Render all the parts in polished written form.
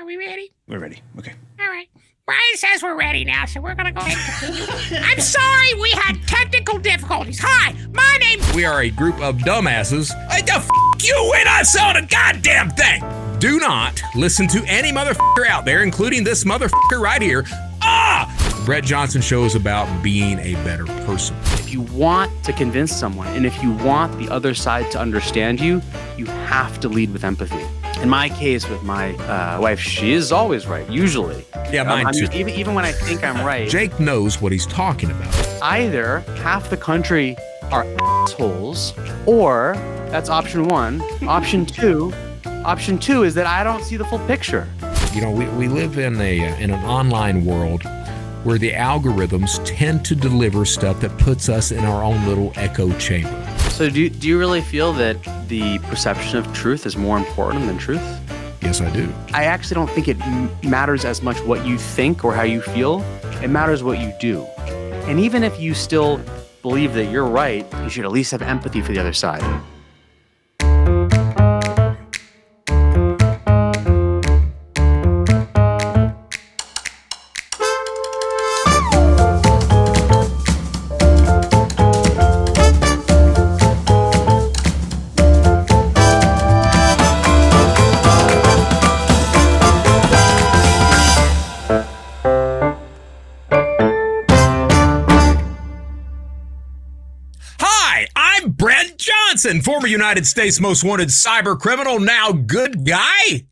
Are we ready? We're ready. Okay. All right. Brian says we're ready now, so we're going to go ahead and continue. I'm sorry we had technical difficulties. Hi, my name's... We are a group of dumbasses. Hey, the f*** you, we're not selling a goddamn thing. Do not listen to any motherfucker out there, including this motherfucker right here. Brett Johnson Show is about being a better person. If you want to convince someone, and if you want the other side to understand you, you have to lead with empathy. In my case with my wife, she is always right, usually. Yeah, mine too. Even when I think I'm right. Jake knows what he's talking about. Either half the country are assholes, or that's option one. Option two is that I don't see the full picture. You know, we live in an online world where the algorithms tend to deliver stuff that puts us in our own little echo chamber. So do you really feel that the perception of truth is more important than truth? Yes, I do. I actually don't think it matters as much what you think or how you feel. It matters what you do. And even if you still believe that you're right, you should at least have empathy for the other side. Former United States Most Wanted Cybercriminal, now good guy,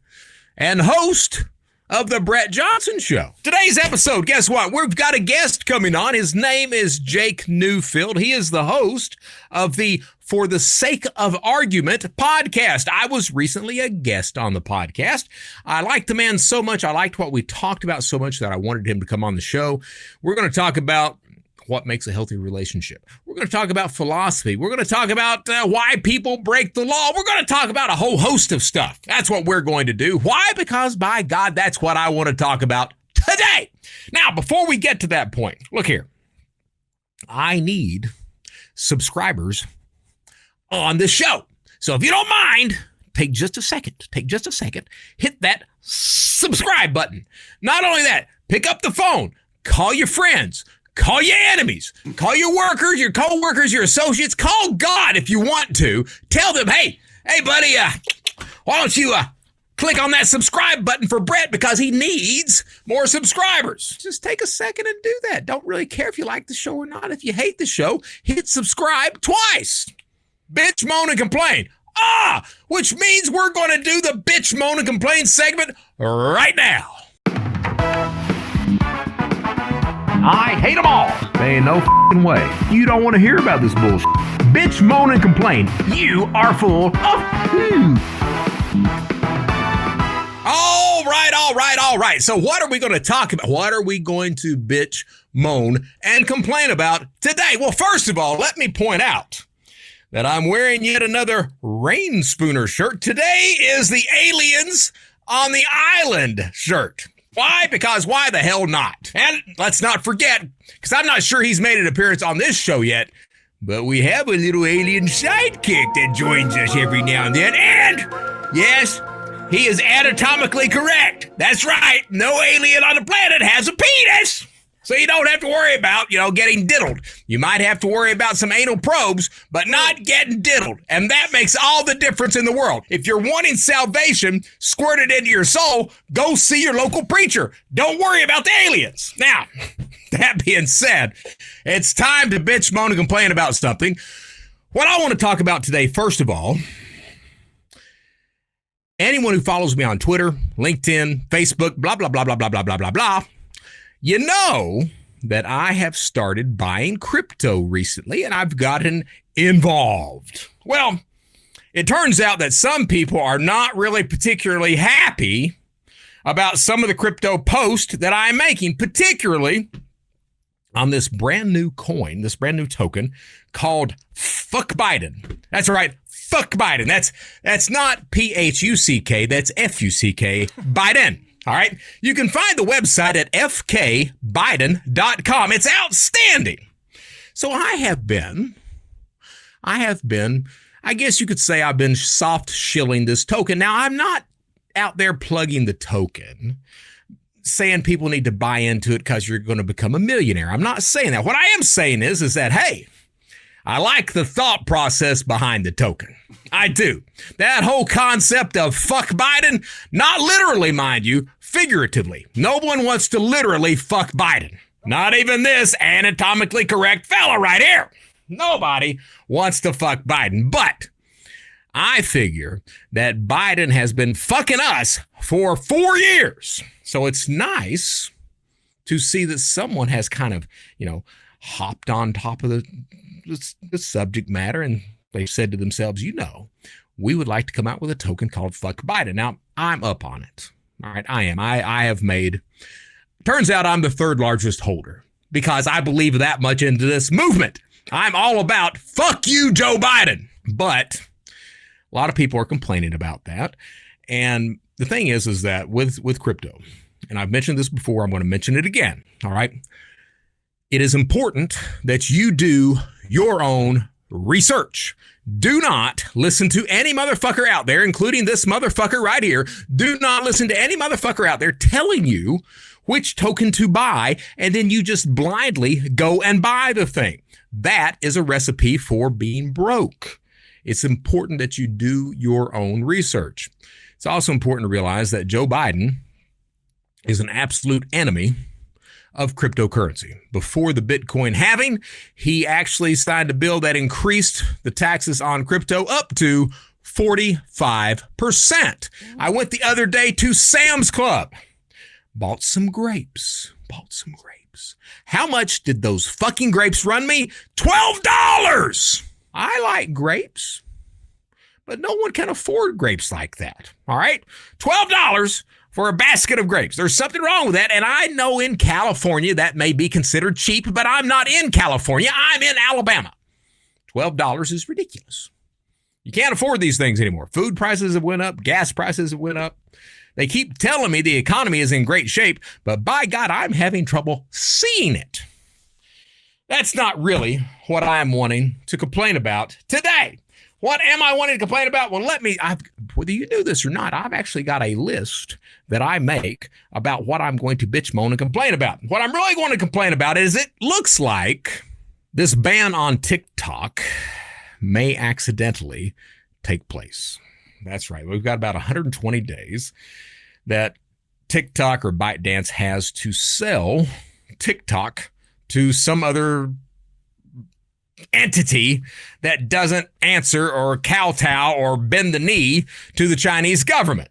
and host of the Brett Johnson Show. Today's episode, guess what? We've got a guest coming on. His name is Jake Newfield. He is the host of the For the Sake of Argument podcast. I was recently a guest on the podcast. I liked the man so much. I liked what we talked about so much that I wanted him to come on the show. We're going to talk about what makes a healthy relationship. We're going to talk about philosophy. We're going to talk about why people break the law. We're going to talk about a whole host of stuff. That's what we're going to do. Why? Because, by God, that's what I want to talk about today. Now, before we get to that point, look here. I need subscribers on this show. So if you don't mind, take just a second, hit that subscribe button. Not only that, pick up the phone, call your friends, call your enemies, call your workers, your co-workers, your associates, call God if you want to. Tell them, hey buddy, why don't you click on that subscribe button for Brett because he needs more subscribers. Just take a second and do that. Don't really care if you like the show or not. If you hate the show, hit subscribe twice. Bitch, moan, and complain. Which means we're going to do the bitch, moan, and complain segment right now. I hate them all. There ain't no f***ing way. You don't want to hear about this bullshit. Bitch, moan, and complain. You are full of All right. So what are we going to talk about? What are we going to bitch, moan, and complain about today? Well, first of all, let me point out that I'm wearing yet another Rain Spooner shirt. Today is the Aliens on the Island shirt. Why? Because why the hell not? And let's not forget, because I'm not sure he's made an appearance on this show yet, but we have a little alien sidekick that joins us every now and then. And yes, he is anatomically correct. That's right. No alien on the planet has a penis. So you don't have to worry about, getting diddled. You might have to worry about some anal probes, but not getting diddled. And that makes all the difference in the world. If you're wanting salvation squirted into your soul, go see your local preacher. Don't worry about the aliens. Now, that being said, it's time to bitch, moan, and complain about something. What I want to talk about today, first of all, anyone who follows me on Twitter, LinkedIn, Facebook, blah, blah, blah, blah, blah, blah, blah, blah, blah, you know that I have started buying crypto recently, and I've gotten involved. Well, it turns out that some people are not really particularly happy about some of the crypto posts that I'm making, particularly on this brand new coin, this brand new token called Fuck Biden. That's right, Fuck Biden. That's not P-H-U-C-K, that's F-U-C-K, Biden. All right. You can find the website at fkbiden.com. It's outstanding. So I have been, I guess you could say I've been soft shilling this token. Now, I'm not out there plugging the token, saying people need to buy into it because you're going to become a millionaire. I'm not saying that. What I am saying is that, hey, I like the thought process behind the token. I do. That whole concept of fuck Biden, not literally, mind you, figuratively. No one wants to literally fuck Biden. Not even this anatomically correct fella right here. Nobody wants to fuck Biden. But I figure that Biden has been fucking us for 4 years. So it's nice to see that someone has kind of, hopped on top of the subject matter, and they said to themselves, we would like to come out with a token called Fuck Biden. Now, I'm up on it. All right, I am. I have made, turns out I'm the third largest holder because I believe that much into this movement. I'm all about fuck you, Joe Biden. But a lot of people are complaining about that. And the thing is that with crypto, and I've mentioned this before, I'm going to mention it again. All right. It is important that you do your own research. Do not listen to any motherfucker out there, including this motherfucker right here. Do not listen to any motherfucker out there telling you which token to buy, and then you just blindly go and buy the thing. That is a recipe for being broke. It's important that you do your own research. It's also important to realize that Joe Biden is an absolute enemy of cryptocurrency. Before the Bitcoin halving, he actually signed a bill that increased the taxes on crypto up to 45%. I went the other day to Sam's Club, bought some grapes. How much did those fucking grapes run me? $12! I like grapes, but no one can afford grapes like that. All right? $12 for a basket of grapes. There's something wrong with that. And I know in California that may be considered cheap, but I'm not in California. I'm in Alabama. $12 is ridiculous. You can't afford these things anymore. Food prices have went up. Gas prices have went up. They keep telling me the economy is in great shape, but by God, I'm having trouble seeing it. That's not really what I'm wanting to complain about today. What am I wanting to complain about? Well, whether you knew this or not, I've actually got a list that I make about what I'm going to bitch, moan, and complain about. What I'm really going to complain about is it looks like this ban on TikTok may accidentally take place. That's right. We've got about 120 days that TikTok or ByteDance has to sell TikTok to some other entity that doesn't answer or kowtow or bend the knee to the Chinese government.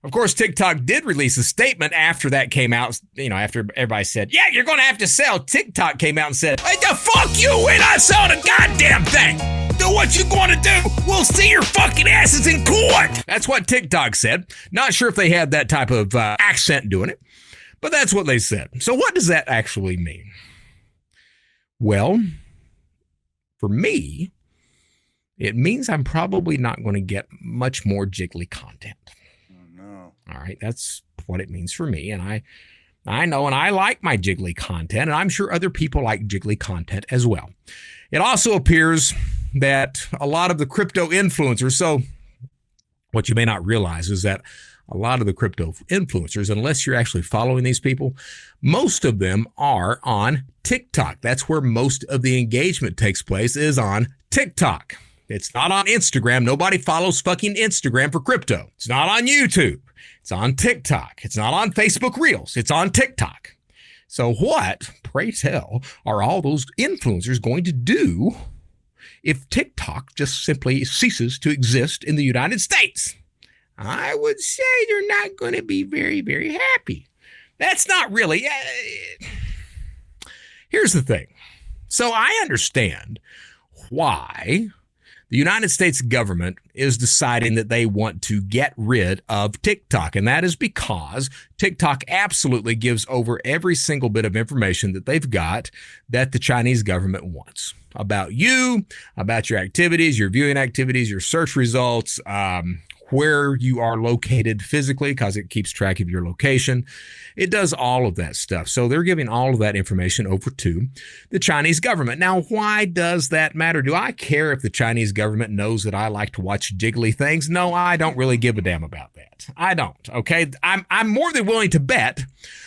Of course, TikTok did release a statement after that came out, after everybody said, yeah, you're going to have to sell. TikTok came out and said, hey, the fuck you, we're not selling a goddamn thing. Do what you're going to do. We'll see your fucking asses in court. That's what TikTok said. Not sure if they had that type of accent doing it, but that's what they said. So what does that actually mean? Well, for me, it means I'm probably not going to get much more jiggly content. Oh, no. All right, that's what it means for me. And I know, and I like my jiggly content, and I'm sure other people like jiggly content as well. It also appears that a lot of the crypto influencers, so what you may not realize is that a lot of the crypto influencers, unless you're actually following these people, most of them are on TikTok. That's where most of the engagement takes place, is on TikTok. It's not on Instagram. Nobody follows fucking Instagram for crypto. It's not on YouTube. It's on TikTok. It's not on Facebook Reels. It's on TikTok. So what, pray tell, are all those influencers going to do if TikTok just simply ceases to exist in the United States? I would say they're not going to be very, very happy. That's not really. Here's the thing. So I understand why the United States government is deciding that they want to get rid of TikTok. And that is because TikTok absolutely gives over every single bit of information that they've got that the Chinese government wants about you, about your activities, your viewing activities, your search results, where you are located physically because it keeps track of your location. It does all of that stuff. So they're giving all of that information over to the Chinese government. Now, why does that matter? Do I care if the Chinese government knows that I like to watch jiggly things? No, I don't really give a damn about that. I don't, okay? I'm more than willing to bet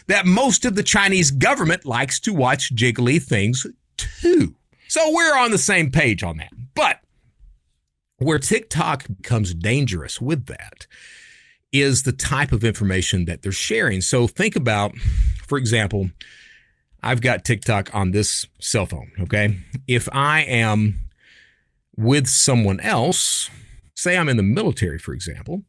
that most of the Chinese government likes to watch jiggly things too. So we're on the same page on that. But where TikTok becomes dangerous with that is the type of information that they're sharing. So think about, for example, I've got TikTok on this cell phone, okay? If I am with someone else, say I'm in the military, for example,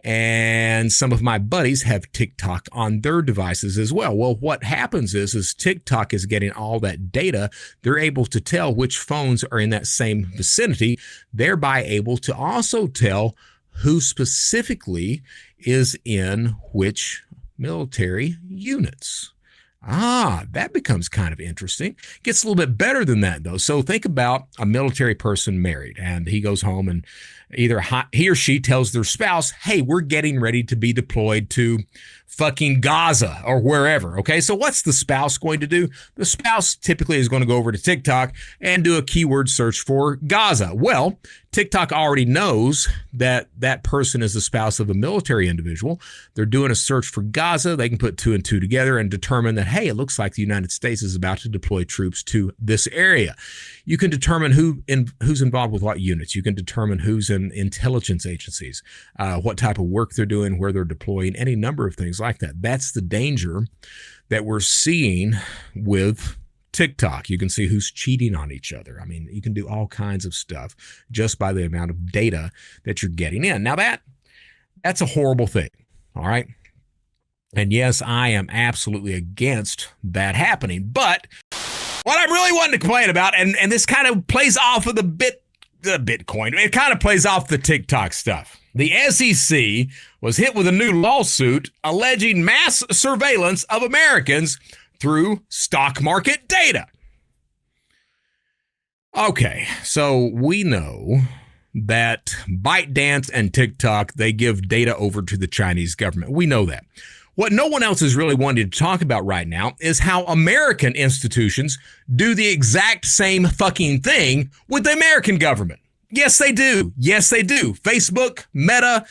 and some of my buddies have TikTok on their devices as well. Well, what happens is TikTok is getting all that data. They're able to tell which phones are in that same vicinity, thereby able to also tell who specifically is in which military units. That becomes kind of interesting. Gets a little bit better than that, though. So think about a military person married, and he goes home and either he or she tells their spouse, hey, we're getting ready to be deployed to fucking Gaza or wherever. Okay, so what's the spouse going to do? The spouse typically is going to go over to TikTok and do a keyword search for Gaza. Well, TikTok already knows that that person is the spouse of a military individual. They're doing a search for Gaza. They can put two and two together and determine that, hey, it looks like the United States is about to deploy troops to this area. You can determine who's involved with what units. You can determine who's in intelligence agencies, what type of work they're doing, where they're deploying, any number of things like that. That's the danger that we're seeing with TikTok. You can see who's cheating on each other. I mean, you can do all kinds of stuff just by the amount of data that you're getting in. Now that's a horrible thing. All right. And yes, I am absolutely against that happening. But what I really wanted to complain about, and this kind of plays off of the Bitcoin, it kind of plays off the TikTok stuff. The SEC was hit with a new lawsuit alleging mass surveillance of Americans through stock market data. Okay, so we know that ByteDance and TikTok, they give data over to the Chinese government. We know that. What no one else is really wanting to talk about right now is how American institutions do the exact same fucking thing with the American government. Yes, they do. Yes, they do. Facebook, Meta,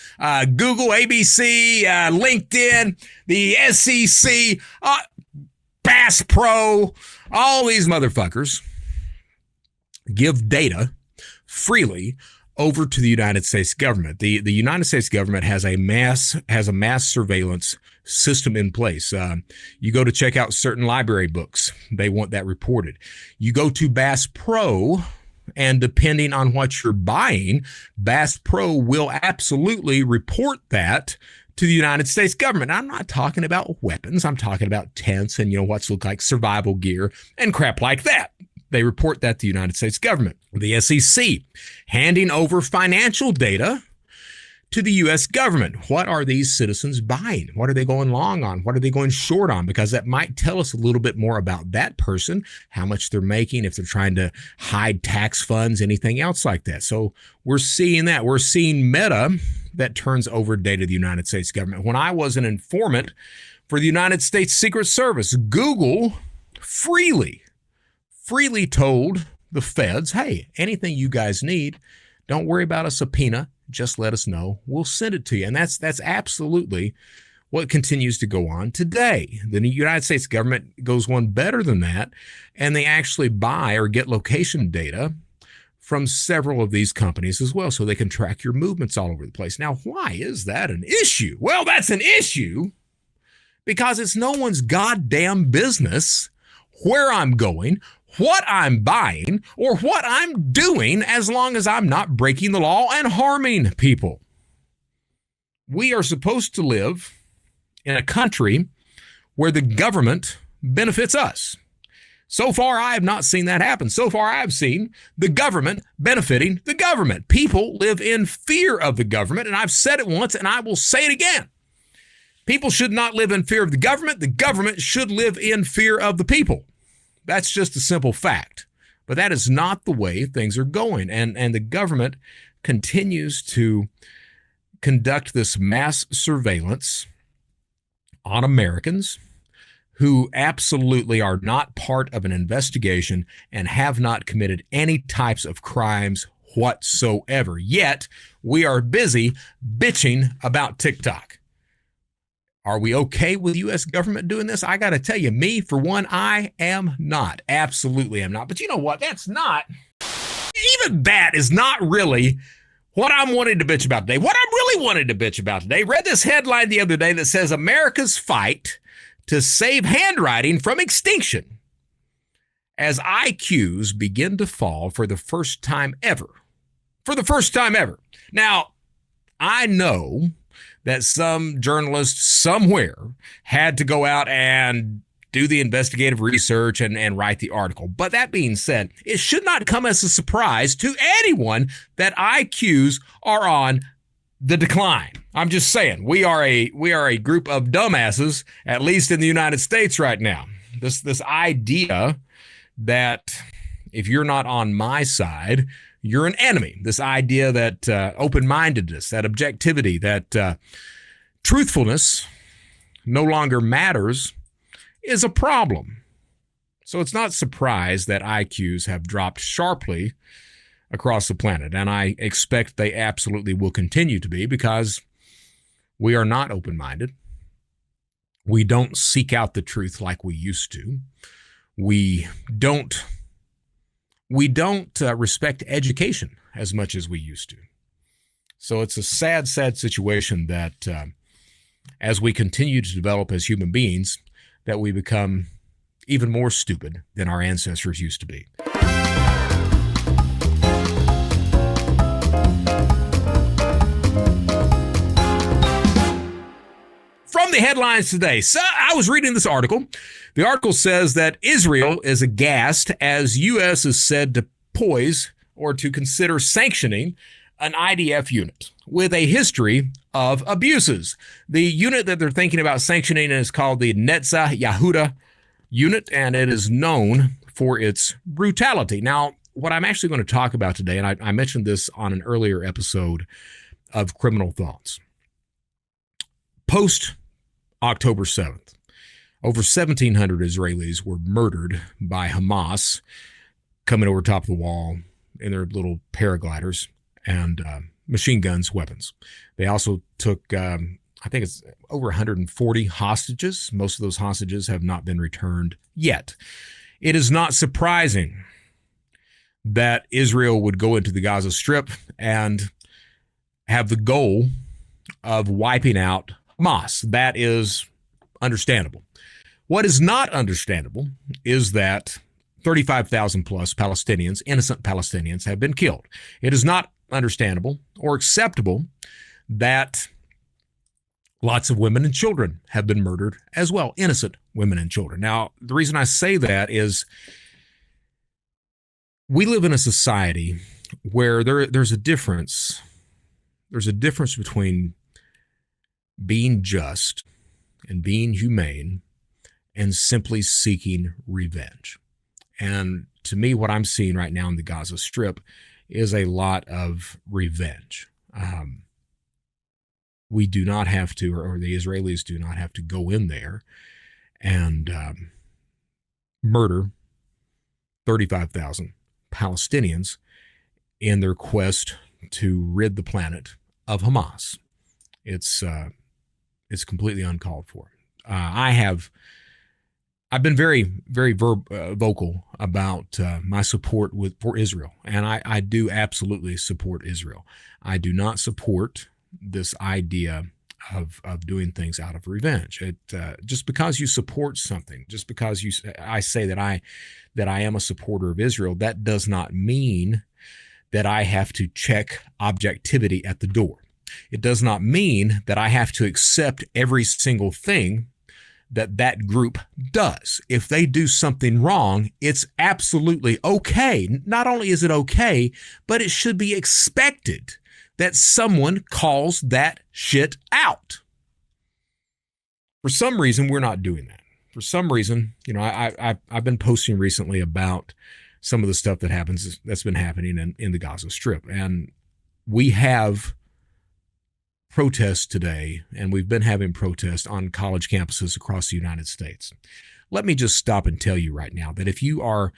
Google, ABC, LinkedIn, the SEC, Bass Pro, all these motherfuckers give data freely over to the United States government. The United States government has a mass surveillance system in place. You go to check out certain library books, they want that reported. You go to Bass Pro, and depending on what you're buying, Bass Pro will absolutely report that to the United States government. I'm not talking about weapons. I'm talking about tents and, what's look like survival gear and crap like that. They report that to the United States government. The SEC handing over financial data to the U.S. government. What are these citizens buying? What are they going long on? What are they going short on? Because that might tell us a little bit more about that person, how much they're making, if they're trying to hide tax funds, anything else like that. So we're seeing that. We're seeing Meta that turns over data to the United States government. When I was an informant for the United States Secret Service, Google freely told the feds, hey, anything you guys need, don't worry about a subpoena. Just let us know. We'll send it to you. And that's absolutely what continues to go on today. The United States government goes one better than that, and they actually buy or get location data from several of these companies as well, so they can track your movements all over the place. Now, why is that an issue? Well, that's an issue because it's no one's goddamn business where I'm going, what I'm buying, or what I'm doing, as long as I'm not breaking the law and harming people. We are supposed to live in a country where the government benefits us. So far, I have not seen that happen. So far, I've seen the government benefiting the government. People live in fear of the government, and I've said it once, and I will say it again. People should not live in fear of the government. The government should live in fear of the people. That's just a simple fact. But that is not the way things are going. And the government continues to conduct this mass surveillance on Americans who absolutely are not part of an investigation and have not committed any types of crimes whatsoever. Yet, we are busy bitching about TikTok. Are we okay with U.S. government doing this? I got to tell you, me, for one, I am not. Absolutely am not. But you know what? Even that is not really what I'm wanting to bitch about today. What I'm really wanting to bitch about today, read this headline the other day that says America's fight to save handwriting from extinction as IQs begin to fall for the first time ever. For the first time ever. Now, I know that some journalist somewhere had to go out and do the investigative research and write the article. But that being said, it should not come as a surprise to anyone that IQs are on the decline. I'm just saying, we are a group of dumbasses, at least in the United States right now. This idea that if you're not on my side, you're an enemy. This idea that open-mindedness, that objectivity, that truthfulness no longer matters is a problem. So it's not surprise that IQs have dropped sharply across the planet. And I expect they absolutely will continue to be because we are not open-minded. We don't seek out the truth like we used to. We don't respect education as much as we used to. So it's a sad, sad situation that as we continue to develop as human beings, that we become even more stupid than our ancestors used to be. From the headlines today, so I was reading this article. The article says that Israel is aghast as U.S. is said to poise or to consider sanctioning an IDF unit with a history of abuses. The unit that they're thinking about sanctioning is called the Netzah Yehuda unit, and it is known for its brutality. Now, what I'm actually going to talk about today, and I mentioned this on an earlier episode of Criminal Thoughts. Post October 7th, over 1,700 Israelis were murdered by Hamas coming over top of the wall in their little paragliders and machine guns, weapons. They also took, I think it's over 140 hostages. Most of those hostages have not been returned yet. It is not surprising that Israel would go into the Gaza Strip and have the goal of wiping out Hamas. That is understandable. What is not understandable is that 35,000 plus Palestinians, innocent Palestinians, have been killed. It is not understandable or acceptable that lots of women and children have been murdered as well, innocent women and children. Now, the reason I say that is we live in a society where there's a difference. There's a difference between being just and being humane and simply seeking revenge. And to me, what I'm seeing right now in the Gaza Strip is a lot of revenge. We do not have to, or the Israelis do not have to go in there and murder 35,000 Palestinians in their quest to rid the planet of Hamas. It's completely uncalled for. I've been very, very vocal about my support for Israel, and I do absolutely support Israel. I do not support this idea of doing things out of revenge. Just because you support something, just because I say that I am a supporter of Israel, that does not mean that I have to check objectivity at the door. It does not mean that I have to accept every single thing that group does. If they do something wrong, it's absolutely okay. Not only is it okay, but it should be expected that someone calls that shit out. For some reason, we're not doing that. For some reason, I've been posting recently about some of the stuff that's been happening in the Gaza Strip. And we have protests today, and we've been having protests on college campuses across the United States. Let me just stop and tell you right now that if you are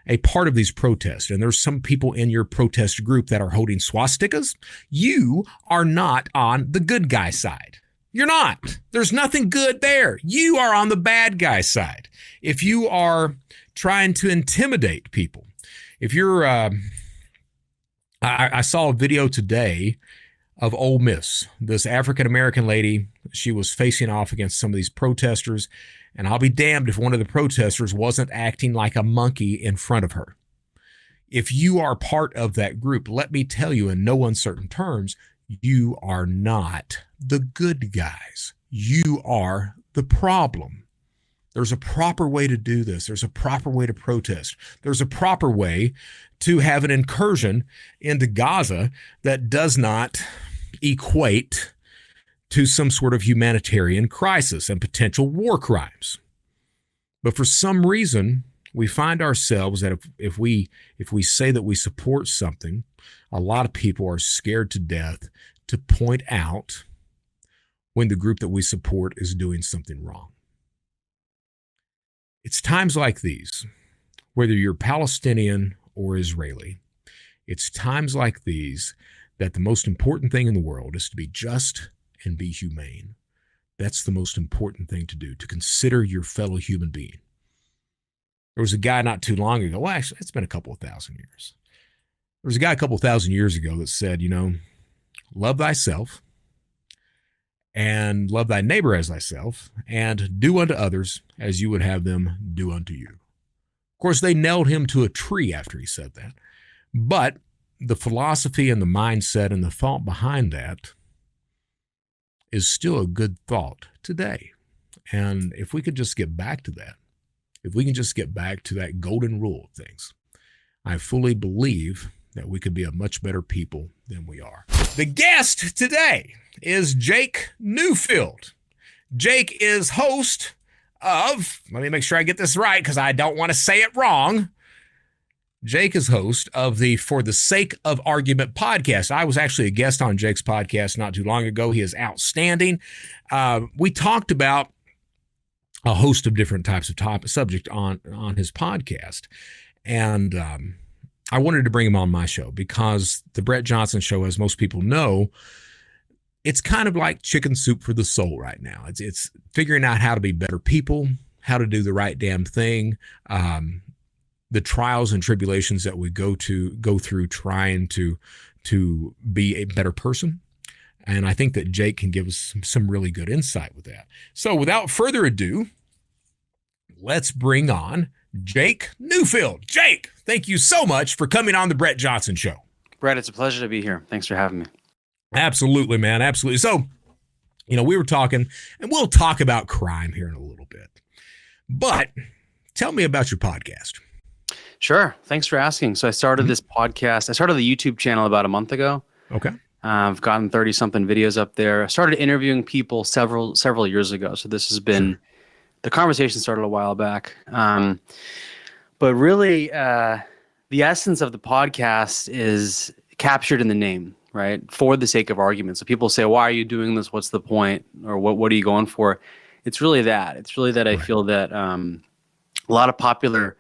a part of these protests, and there's some people in your protest group that are holding swastikas, you are not on the good guy side. You're not. There's nothing good there. You are on the bad guy side. If you are trying to intimidate people, if you're, I saw a video today of Ole Miss, this African-American lady. She was facing off against some of these protesters, and I'll be damned if one of the protesters wasn't acting like a monkey in front of her. If you are part of that group, let me tell you in no uncertain terms, you are not the good guys. You are the problem. There's a proper way to do this. There's a proper way to protest. There's a proper way to have an incursion into Gaza that does not equate to some sort of humanitarian crisis and potential war crimes. But for some reason, we find ourselves that if we say that we support something, a lot of people are scared to death to point out when the group that we support is doing something wrong. It's times like these, whether you're Palestinian or Israeli, it's times like these that the most important thing in the world is to be just and be humane. That's the most important thing to do, to consider your fellow human being. There was a guy not too long ago, well, actually, it's been a couple of thousand years. There was a guy a couple of thousand years ago that said, love thyself and love thy neighbor as thyself, and do unto others as you would have them do unto you. Of course, they nailed him to a tree after he said that. But the philosophy and the mindset and the thought behind that is still a good thought today. And if we could just get back to that, if we can just get back to that golden rule of things, I fully believe that we could be a much better people than we are. The guest today is Jake Newfield. Jake is host of, let me make sure I get this right because I don't want to say it wrong. Jake is host of the For the Sake of Argument podcast. I was actually a guest on Jake's podcast not too long ago. He is outstanding. We talked about a host of different types of subject on his podcast. And I wanted to bring him on my show because the Brett Johnson Show, as most people know, it's kind of like chicken soup for the soul right now. It's figuring out how to be better people, how to do the right damn thing, the trials and tribulations that we go through trying to be a better person. And I think that Jake can give us some really good insight with that. So without further ado, let's bring on Jake Newfield. Jake, thank you so much for coming on the Brett Johnson Show. Brett, it's a pleasure to be here. Thanks for having me. Absolutely, man. Absolutely. So, we were talking, and we'll talk about crime here in a little bit. But tell me about your podcast. Sure. Thanks for asking. So I started this podcast. I started the YouTube channel about a month ago. Okay. I've gotten 30-something videos up there. I started interviewing people several years ago. So this has been, the conversation started a while back. But really, the essence of the podcast is captured in the name, right? For the sake of argument. So people say, why are you doing this? What's the point? Or what are you going for? It's really that. It's really that I feel that a lot of popular,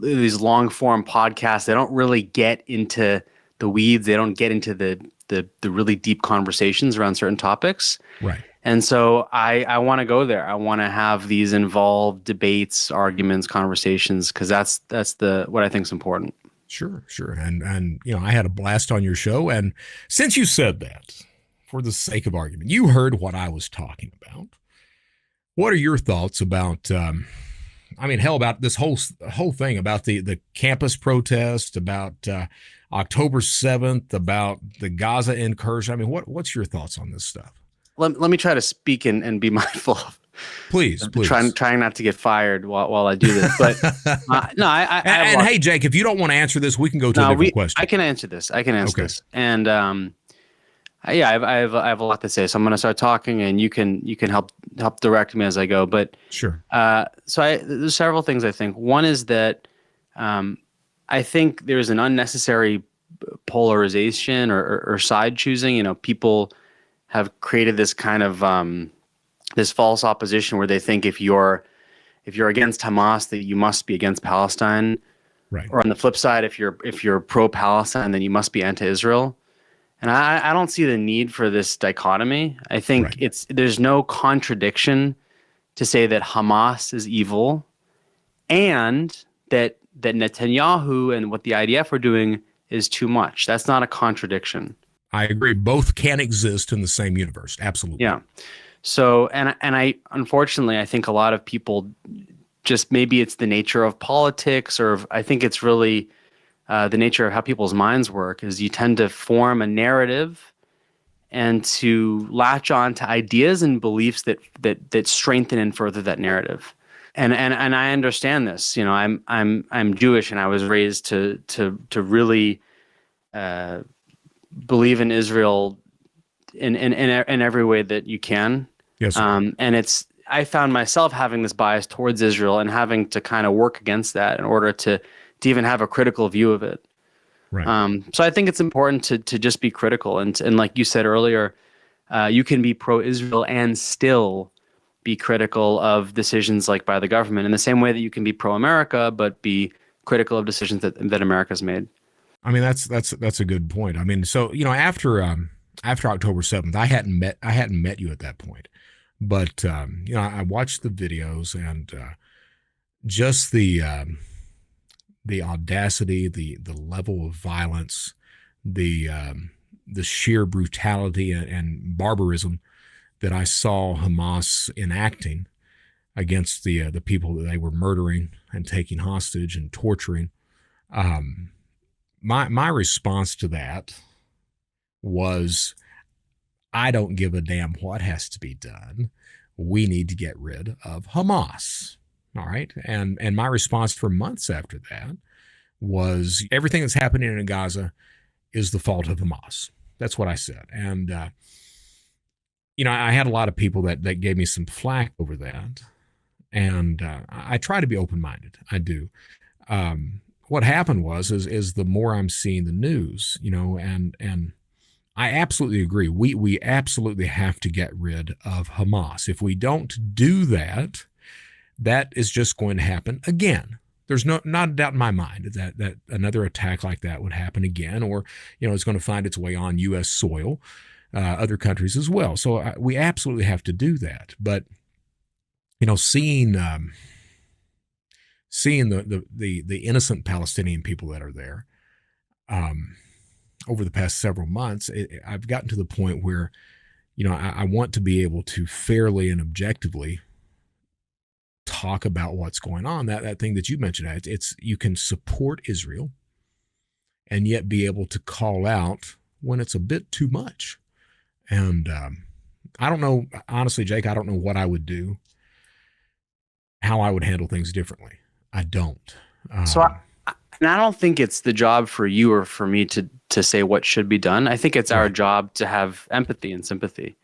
these long form podcasts, they don't really get into the weeds. They don't get into the really deep conversations around certain topics. Right. And so I want to go there. I want to have these involved debates, arguments, conversations, because that's what I think is important. Sure. And I had a blast on your show. And since you said that, for the sake of argument, you heard what I was talking about. What are your thoughts about, about this whole thing, about the campus protest, about October 7th, about the Gaza incursion? What's your thoughts on this stuff? Let me try to speak and be mindful of. Please. Trying not to get fired while I do this. But no, hey, Jake, if you don't want to answer this, we can go to a different question. I can answer this. This. And I have a lot to say, so I'm going to start talking, and you can help direct me as I go. But sure. There's several things I think. One is that I think there's an unnecessary polarization or side choosing. People have created this kind of this false opposition where they think if you're against Hamas, that you must be against Palestine. Right. Or on the flip side, if you're pro-Palestine, then you must be anti-Israel. And I don't see the need for this dichotomy. I think there's no contradiction to say that Hamas is evil and that Netanyahu and what the IDF are doing is too much. That's not a contradiction. I agree. Both can exist in the same universe. Absolutely. Yeah. So, and I unfortunately, I think a lot of people just, maybe it's the nature of politics, or I think it's really the nature of how people's minds work, is you tend to form a narrative and to latch on to ideas and beliefs that strengthen and further that narrative. And I understand this. You know, I'm Jewish, and I was raised to really believe in Israel in every way that you can. Yes. And I found myself having this bias towards Israel and having to kind of work against that in order to even have a critical view of it. Right. So I think it's important to just be critical. And like you said earlier, you can be pro-Israel and still be critical of decisions like by the government, in the same way that you can be pro-America, but be critical of decisions that America's made. I mean, that's a good point. I mean, so, you know, after October 7th, I hadn't met you at that point, but, you know, I watched the videos, and just the audacity, the level of violence, the sheer brutality and barbarism that I saw Hamas enacting against the people that they were murdering and taking hostage and torturing. My response to that was, I don't give a damn what has to be done. We need to get rid of Hamas. All right. And my response for months after that was, everything that's happening in Gaza is the fault of Hamas. That's what I said. And, you know, I had a lot of people that gave me some flack over that. And I try to be open-minded. I do. What happened was the more I'm seeing the news, you know, and I absolutely agree. We absolutely have to get rid of Hamas. If we don't do that, that is just going to happen again. There's not a doubt in my mind that another attack like that would happen again, or, you know, it's going to find its way on U.S. soil, other countries as well. So we absolutely have to do that. But, you know, seeing the innocent Palestinian people that are there over the past several months, I've gotten to the point where, you know, I want to be able to fairly and objectively talk about what's going on. That thing that you mentioned, it's you can support Israel and yet be able to call out when it's a bit too much. And I don't know, honestly, Jake, I don't know what I would do, how I would handle things differently. I don't. And I don't think it's the job for you or for me to say what should be done. I think it's our job to have empathy and sympathy.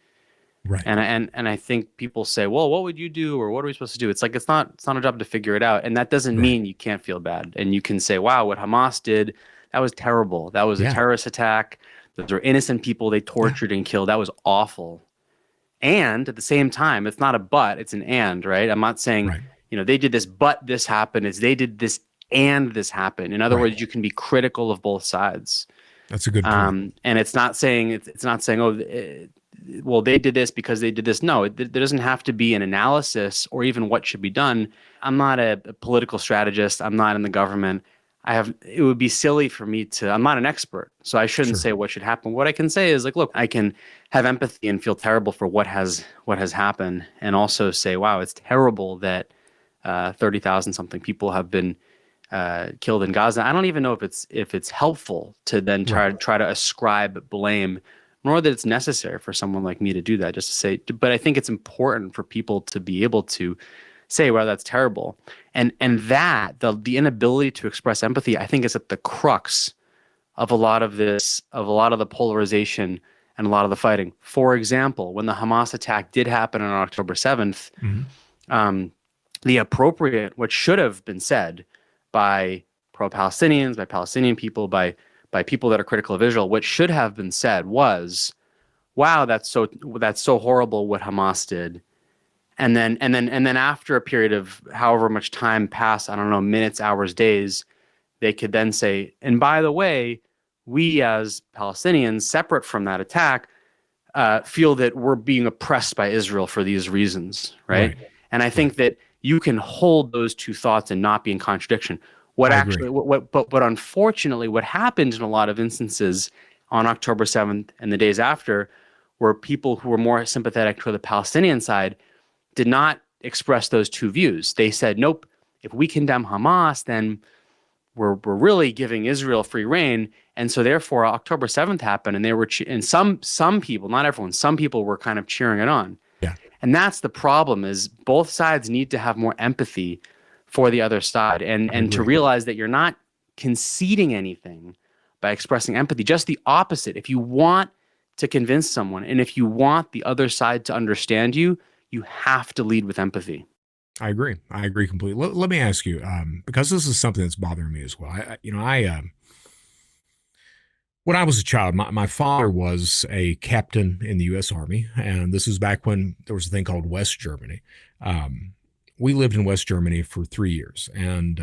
Right. And I think people say, well, what would you do, or what are we supposed to do? It's like, it's not a job to figure it out. And that doesn't mean you can't feel bad. And you can say, wow, what Hamas did, that was terrible. That was a terrorist attack. Those are innocent people they tortured and killed. That was awful. And at the same time, it's not a but, it's an and, right? I'm not saying, you know, they did this, but this happened. It's they did this and this happened. In other words, you can be critical of both sides. That's a good point. And it's not saying, well, they did this because they did this. No, there doesn't have to be an analysis or even what should be done. I'm not a political strategist. I'm not in the government. It would be silly for me I'm not an expert, so I shouldn't say what should happen. What I can say is, like, look, I can have empathy and feel terrible for what has happened, and also say, wow, it's terrible that 30,000 something people have been killed in Gaza. I don't even know if it's helpful to then try to ascribe blame, nor that it's necessary for someone like me to do that, just to say, but I think it's important for people to be able to say, well, that's terrible. And that the inability to express empathy, I think, is at the crux of a lot of the polarization and a lot of the fighting. For example, when the Hamas attack did happen on October 7th, what should have been said by pro-Palestinians, by Palestinian people, by people that are critical of Israel, what should have been said was, wow, that's so horrible what Hamas did. And then after a period of however much time passed, I don't know, minutes, hours, days, they could then say, and by the way, we as Palestinians, separate from that attack, feel that we're being oppressed by Israel for these reasons, right? And I think that you can hold those two thoughts and not be in contradiction. But unfortunately, what happened in a lot of instances on October 7th and the days after were people who were more sympathetic to the Palestinian side did not express those two views. They said, nope, if we condemn Hamas, then we're really giving Israel free reign. And so therefore October 7th happened, and they were and some people, not everyone, some people were kind of cheering it on. Yeah. And that's the problem, is both sides need to have more empathy for the other side and to realize that you're not conceding anything by expressing empathy, just the opposite. If you want to convince someone and if you want the other side to understand you, you have to lead with empathy. I agree. I agree completely. Let me ask you, because this is something that's bothering me as well. When I was a child, my father was a captain in the U.S. Army, and this was back when there was a thing called West Germany. We lived in West Germany for 3 years, and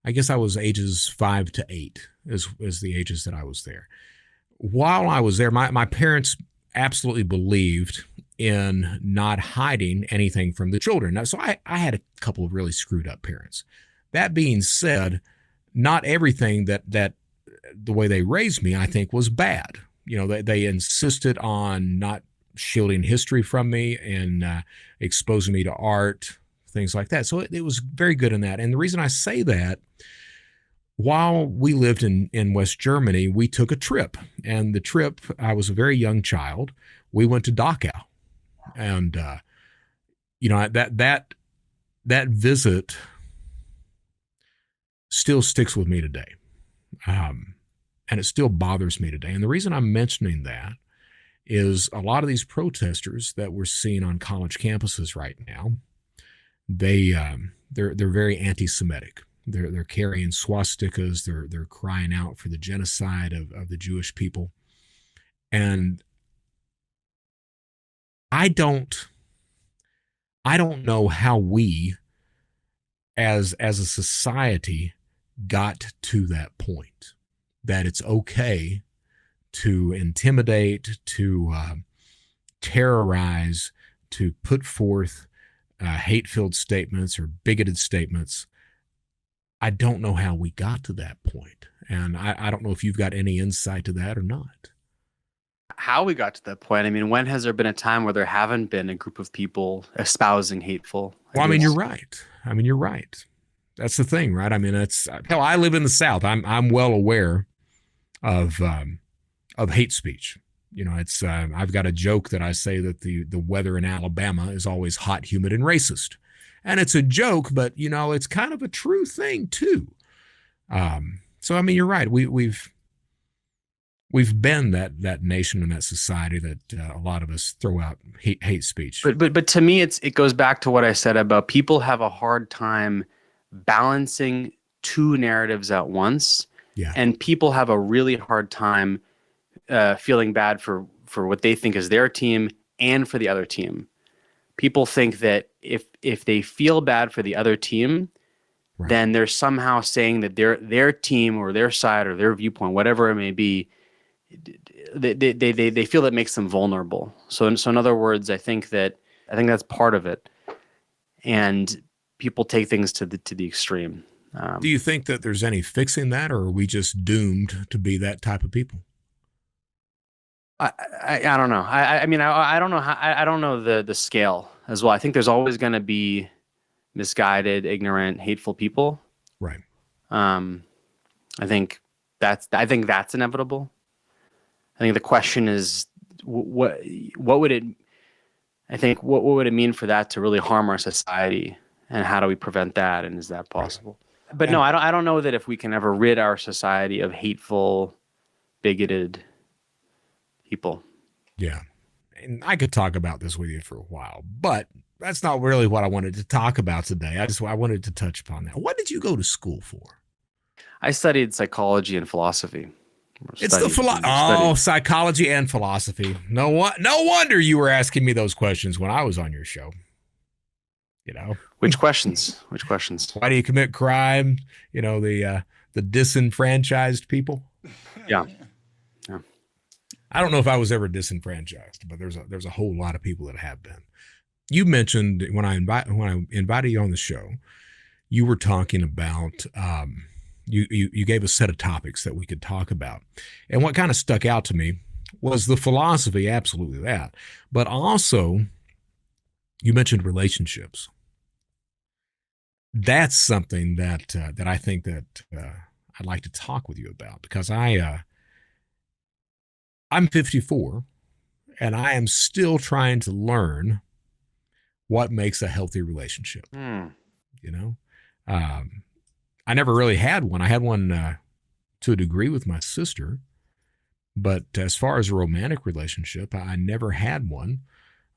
I guess I was ages 5 to 8 is the ages that I was there. While I was there, my parents absolutely believed in not hiding anything from the children. Now, so I had a couple of really screwed up parents. That being said, not everything that the way they raised me, I think, was bad. They insisted on not shielding history from me and exposing me to art, things like that. So it was very good in that. And the reason I say that, while we lived in West Germany, we took a trip. And the trip, I was a very young child. We went to Dachau. And, that visit still sticks with me today. And it still bothers me today. And the reason I'm mentioning that is a lot of these protesters that we're seeing on college campuses right now, they're very anti-Semitic. They're carrying swastikas. They're crying out for the genocide of the Jewish people. And I don't know how we as a society got to that point, that it's okay to intimidate, to terrorize, to put forth hate-filled statements or bigoted statements. I don't know how we got to that point. And I don't know if you've got any insight to that or not. How we got to that point? I mean, when has there been a time where there haven't been a group of people espousing hateful ideas? Well, I mean, you're right. That's the thing, right? I mean, hell, I live in the South. I'm well aware of hate speech. It's I've got a joke that I say that the weather in Alabama is always hot, humid, and racist. And it's a joke, but it's kind of a true thing too. So I mean, you're right. We've been that nation and that society that a lot of us throw out hate speech. But to me, it goes back to what I said about people have a hard time balancing two narratives at once. Yeah. And people have a really hard time feeling bad for what they think is their team and for the other team. People think that if they feel bad for the other team, right, then they're somehow saying that their team or their side or their viewpoint, whatever it may be, they feel that makes them vulnerable. So in other words, I think that's part of it, and people take things to the extreme. Do you think that there's any fixing that, or are we just doomed to be that type of people? I don't know. I mean, I don't know how. I don't know the scale as well. I think there's always going to be misguided, ignorant, hateful people. Right. I think that's inevitable. I think the question is what would it? I think what would it mean for that to really harm our society, and how do we prevent that? And is that possible? Right. But no, I don't know that if we can ever rid our society of hateful, bigoted people. Yeah. And I could talk about this with you for a while, but that's not really what I wanted to talk about today. I wanted to touch upon that. What did you go to school for? I studied psychology and philosophy. It's the psychology and philosophy. No wonder you were asking me those questions when I was on your show. You know, which questions? Why do you commit crime? You know, the disenfranchised people. Yeah. I don't know if I was ever disenfranchised, but there's a whole lot of people that have been. You mentioned when I invited you on the show, you were talking about you gave a set of topics that we could talk about, and what kind of stuck out to me was the philosophy, absolutely that, but also you mentioned relationships. That's something that I think that I'd like to talk with you about, because I'm 54 and I am still trying to learn what makes a healthy relationship. You know, I never really had one. I had one to a degree with my sister, but as far as a romantic relationship, I never had one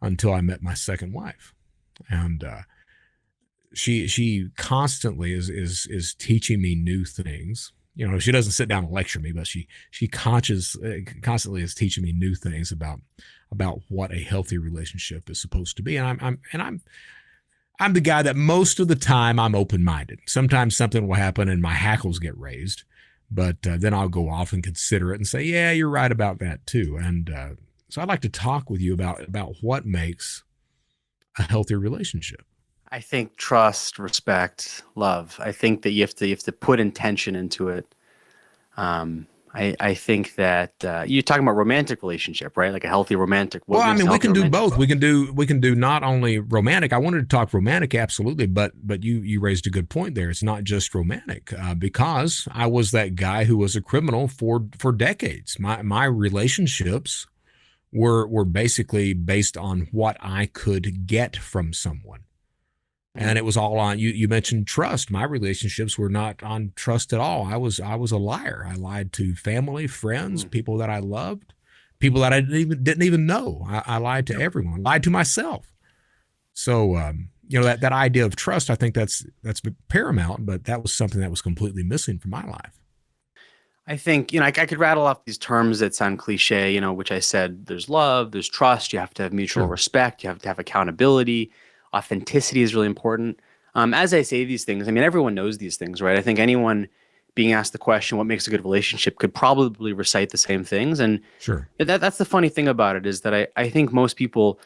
until I met my second wife. And she constantly is teaching me new things. You know, she doesn't sit down and lecture me, but she constantly is teaching me new things about what a healthy relationship is supposed to be. And I'm the guy that most of the time I'm open-minded. Sometimes something will happen and my hackles get raised, but then I'll go off and consider it and say, yeah, you're right about that too. And so I'd like to talk with you about what makes a healthy relationship. I think trust, respect, love. I think that you have to put intention into it. I think that you're talking about romantic relationship, right? Like a healthy romantic. Well, I mean, we can do both. We can do not only romantic. I wanted to talk romantic, absolutely, but you raised a good point there. It's not just romantic, because I was that guy who was a criminal for decades. My relationships were basically based on what I could get from someone. And it was all on you mentioned trust. My relationships were not on trust at all. I was a liar. I lied to family, friends, people that I loved, people that I didn't even know. I lied to everyone. Lied to myself. So you know, that idea of trust, I think that's paramount, but that was something that was completely missing from my life. I think, you know, I could rattle off these terms that sound cliche, you know, which I said, there's love, there's trust, you have to have mutual respect, you have to have accountability. Authenticity is really important. As I say these things, I mean, everyone knows these things, right? I think anyone being asked the question, what makes a good relationship, could probably recite the same things. And that's the funny thing about it, is that I think most people,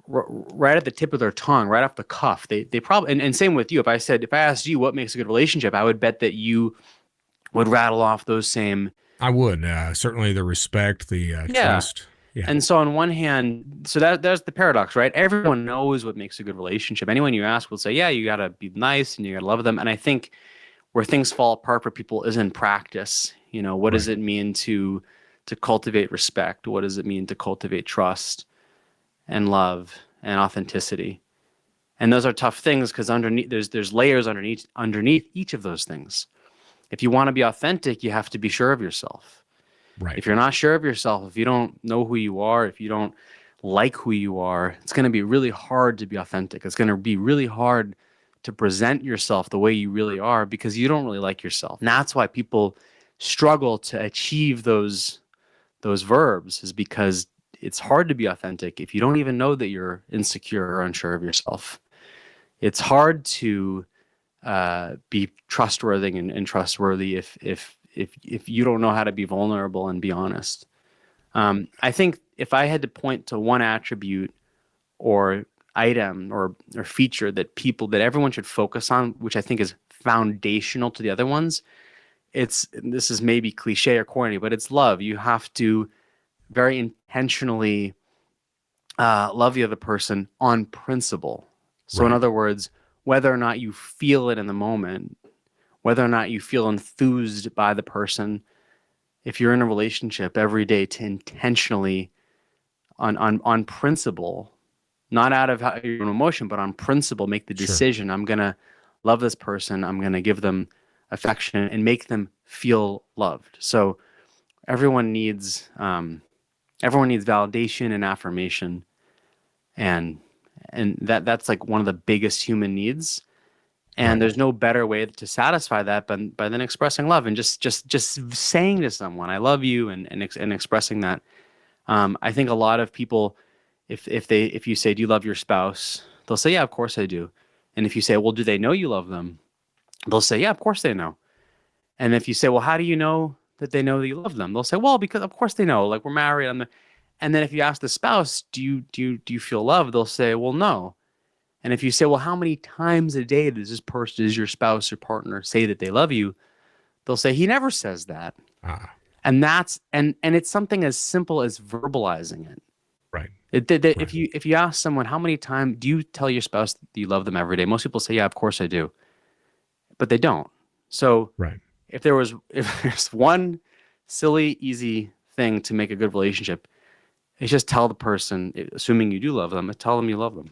right at the tip of their tongue, right off the cuff, they probably, and same with you. If I asked you what makes a good relationship, I would bet that you would rattle off those same. I would, certainly the respect, the trust. Yeah. And so on one hand, so there's the paradox, right? Everyone knows what makes a good relationship. Anyone you ask will say, yeah, you got to be nice and you got to love them. And I think where things fall apart for people is in practice. You know, what does it mean to cultivate respect? What does it mean to cultivate trust and love and authenticity? And those are tough things, because underneath there's layers underneath each of those things. If you want to be authentic, you have to be sure of yourself. Right. If you're not sure of yourself, if you don't know who you are, if you don't like who you are, it's going to be really hard to be authentic. It's going to be really hard to present yourself the way you really are, because you don't really like yourself. And that's why people struggle to achieve those verbs, is because it's hard to be authentic if you don't even know that you're insecure or unsure of yourself. It's hard to be trustworthy and trustworthy if you don't know how to be vulnerable and be honest. I think if I had to point to one attribute or item or feature that everyone should focus on, which I think is foundational to the other ones, this is maybe cliche or corny, but it's love. You have to very intentionally love the other person on principle. So in other words, whether or not you feel it in the moment, whether or not you feel enthused by the person, if you're in a relationship every day, to intentionally, on principle, not out of your own emotion, but on principle, make the decision, I'm going to love this person, I'm going to give them affection and make them feel loved. So everyone needs validation and affirmation, and that's like one of the biggest human needs. And there's no better way to satisfy that than expressing love and just saying to someone, "I love you," and expressing that. I think a lot of people, if you say, "Do you love your spouse?" They'll say, "Yeah, of course I do." And if you say, "Well, do they know you love them?" They'll say, "Yeah, of course they know." And if you say, "Well, how do you know that they know that you love them?" They'll say, "Well, because of course they know. Like we're married." And then if you ask the spouse, "Do you feel love?" They'll say, "Well, no." And if you say, "Well, how many times a day does your spouse or partner say that they love you?" They'll say, "He never says that." Ah, And it's something as simple as verbalizing it. right. If you ask someone, "How many times do you tell your spouse that you love them every day?" Most people say, "Yeah, of course I do," but they don't. So Right. if there's one silly, easy thing to make a good relationship, it's just tell the person, assuming you do love them, tell them you love them.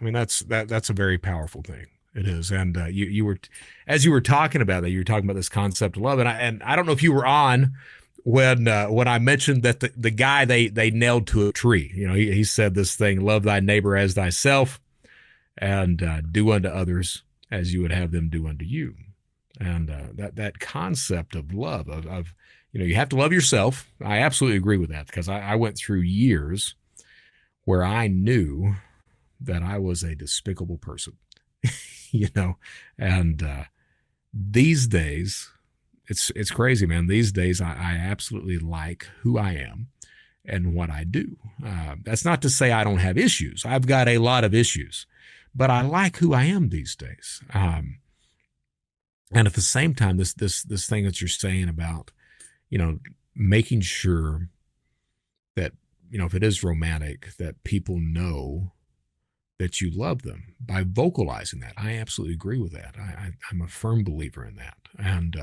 I mean, that's a very powerful thing. It is. And you were, as you were talking about that, you were talking about this concept of love. And I don't know if you were on when I mentioned that the guy they nailed to a tree. You know, he said this thing: "Love thy neighbor as thyself, and do unto others as you would have them do unto you." And that concept of love of you have to love yourself. I absolutely agree with that, because I went through years where I knew that I was a despicable person, and these days it's crazy, man. These days I absolutely like who I am and what I do. That's not to say I don't have issues. I've got a lot of issues, but I like who I am these days. And at the same time, this thing that you're saying about, making sure that, if it is romantic, that people know that you love them by vocalizing that. I absolutely agree with that. I'm a firm believer in that. And,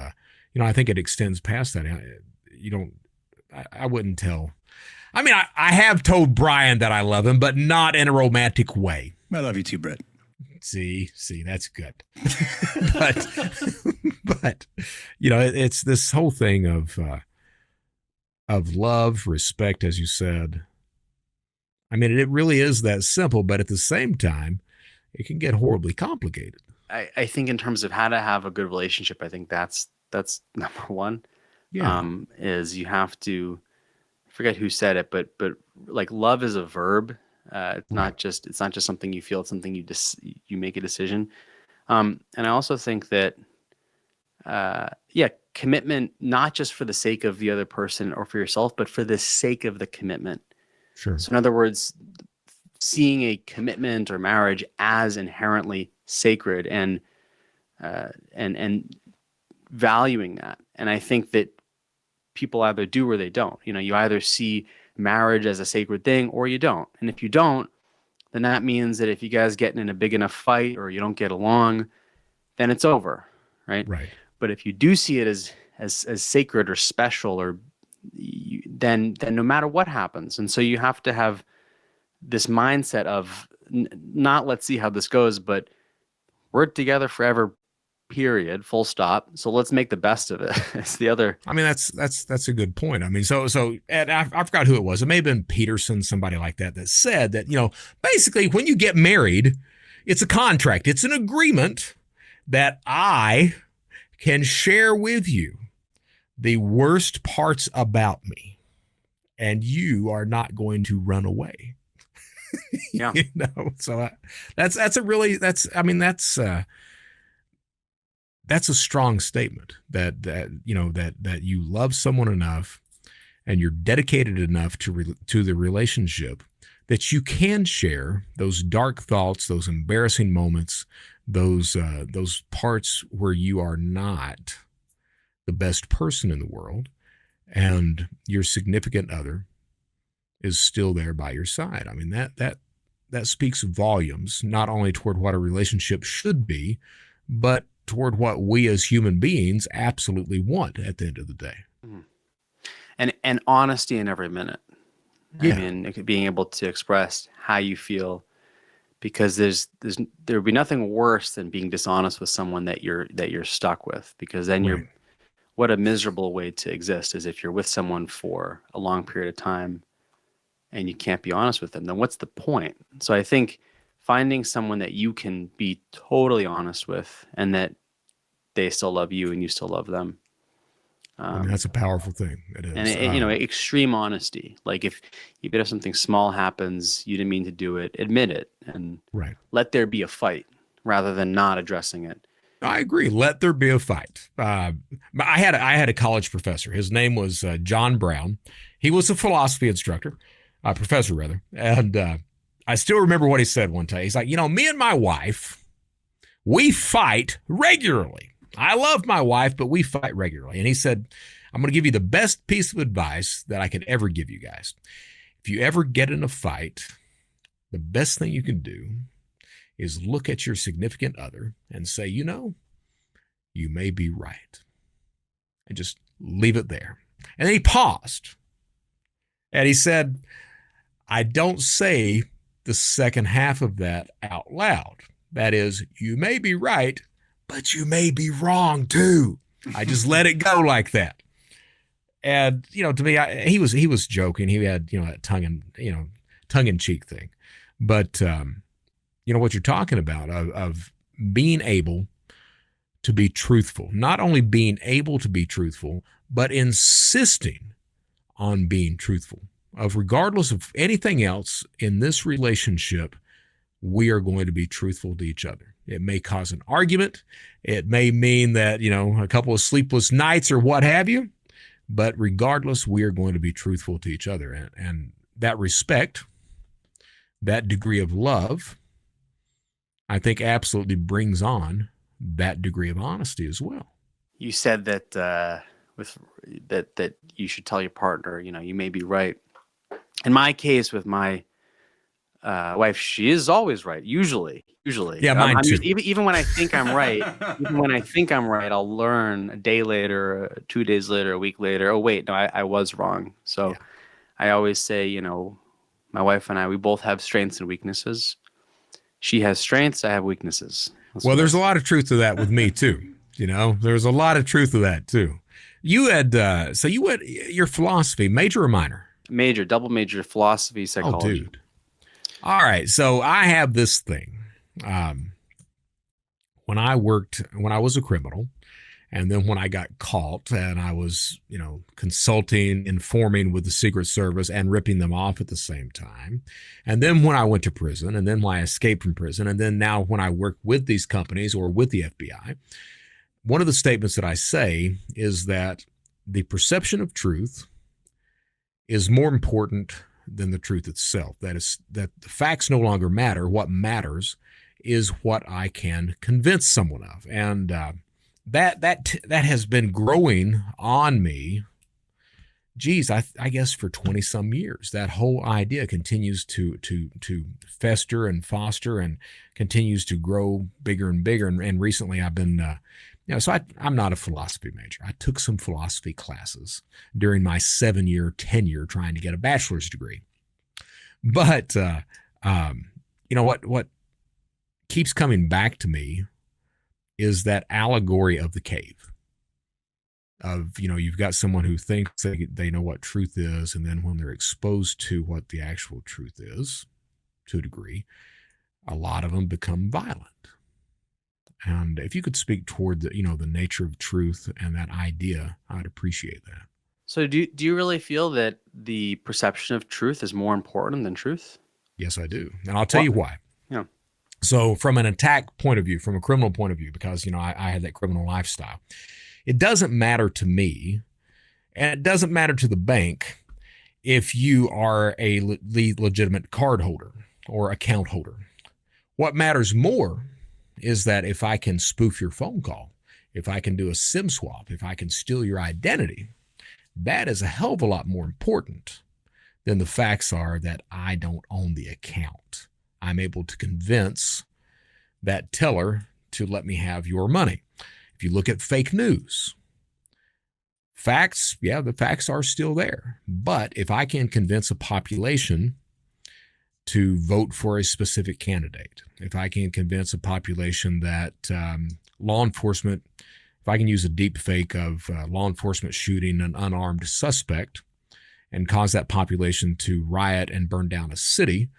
I think it extends past that. I wouldn't tell. I mean, I have told Brian that I love him, but not in a romantic way. I love you too, Brett. See, that's good. but it's this whole thing of love, respect, as you said. I mean, it really is that simple, but at the same time, it can get horribly complicated. I think in terms of how to have a good relationship, I think that's number one. Yeah. Is you have to, I forget who said it, but like love is a verb. It's not just something you feel. It's something you make a decision. And I also think that, commitment, not just for the sake of the other person or for yourself, but for the sake of the commitment. Sure. So in other words, seeing a commitment or marriage as inherently sacred and valuing that. And I think that people either do or they don't. You either see marriage as a sacred thing or you don't. And if you don't, then that means that if you guys get in a big enough fight or you don't get along, then it's over, right? Right. But if you do see it as sacred or special, or then no matter what happens. And so you have to have this mindset of not let's see how this goes, but we're together forever, period, full stop. So let's make the best of it. It's the other. I mean, that's a good point. I mean, so and I forgot who it was. It may have been Peterson, somebody like that said that, basically when you get married, it's a contract. It's an agreement that I can share with you the worst parts about me, and you are not going to run away. Yeah. So that's a strong statement that you love someone enough and you're dedicated enough to the relationship that you can share those dark thoughts, those embarrassing moments, those parts where you are not the best person in the world, and your significant other is still there by your side. I mean, that speaks volumes, not only toward what a relationship should be, but toward what we as human beings absolutely want at the end of the day. And honesty in every minute. Yeah. I mean, being able to express how you feel, because there would be nothing worse than being dishonest with someone that you're stuck with, because then Right. What a miserable way to exist is if you're with someone for a long period of time and you can't be honest with them, then what's the point? So I think finding someone that you can be totally honest with, and that they still love you and you still love them. I mean, that's a powerful thing. It is. And extreme honesty. Like if something small happens, you didn't mean to do it, admit it, and let there be a fight rather than not addressing it. I agree. Let there be a fight. I had a college professor. His name was John Brown. He was a philosophy instructor, professor rather. And I still remember what he said one time. He's like, me and my wife, we fight regularly. I love my wife, but we fight regularly. And he said, I'm going to give you the best piece of advice that I could ever give you guys. If you ever get in a fight, the best thing you can do is look at your significant other and say, you may be right. And just leave it there. And then he paused. And he said, I don't say the second half of that out loud. That is, you may be right, but you may be wrong too. I just let it go like that. And, to me, he was joking. He had, a tongue in cheek thing. But, what you're talking about of being able to be truthful, not only being able to be truthful, but insisting on being truthful. Regardless of anything else in this relationship, we are going to be truthful to each other. It may cause an argument. It may mean that, a couple of sleepless nights or what have you. But regardless, we are going to be truthful to each other. And that respect, that degree of love, I think absolutely brings on that degree of honesty as well. You said that that you should tell your partner, you may be right. In my case with my wife, she is always right. Usually. Yeah, mine too. Even when I think I'm right, I'll learn a day later, 2 days later, a week later. Oh wait, no, I was wrong. So I always say, my wife and I, we both have strengths and weaknesses. She has strengths, I have weaknesses. There's a lot of truth to that with me too. There's a lot of truth to that too. You had your philosophy, major or minor? Major, double major, philosophy, psychology. Oh, dude. All right, so I have this thing. When I was a criminal, and then when I got caught and I was, consulting, informing with the Secret Service and ripping them off at the same time. And then when I went to prison, and then when I escaped from prison, and then now when I work with these companies or with the FBI, one of the statements that I say is that the perception of truth is more important than the truth itself. That is, that the facts no longer matter. What matters is what I can convince someone of. And that has been growing on me, I guess for 20 some years. That whole idea continues to fester and foster and continues to grow bigger and bigger. And recently I've been, so I'm not a philosophy major. I took some philosophy classes during my 7-year tenure trying to get a bachelor's degree. But, what keeps coming back to me is that allegory of the cave. You've got someone who thinks they know what truth is, and then when they're exposed to what the actual truth is, to a degree, a lot of them become violent. And if you could speak toward the nature of truth and that idea, I'd appreciate that. So do you really feel that the perception of truth is more important than truth? Yes, I do. And I'll tell you why. Yeah. So from an attack point of view, from a criminal point of view, because, I had that criminal lifestyle, it doesn't matter to me, and it doesn't matter to the bank if you are a legitimate card holder or account holder. What matters more is that if I can spoof your phone call, if I can do a SIM swap, if I can steal your identity, that is a hell of a lot more important than the facts are that I don't own the account. I'm able to convince that teller to let me have your money. If you look at fake news, facts, the facts are still there. But if I can convince a population to vote for a specific candidate, if I can convince a population that law enforcement, if I can use a deep fake of law enforcement shooting an unarmed suspect and cause that population to riot and burn down a city,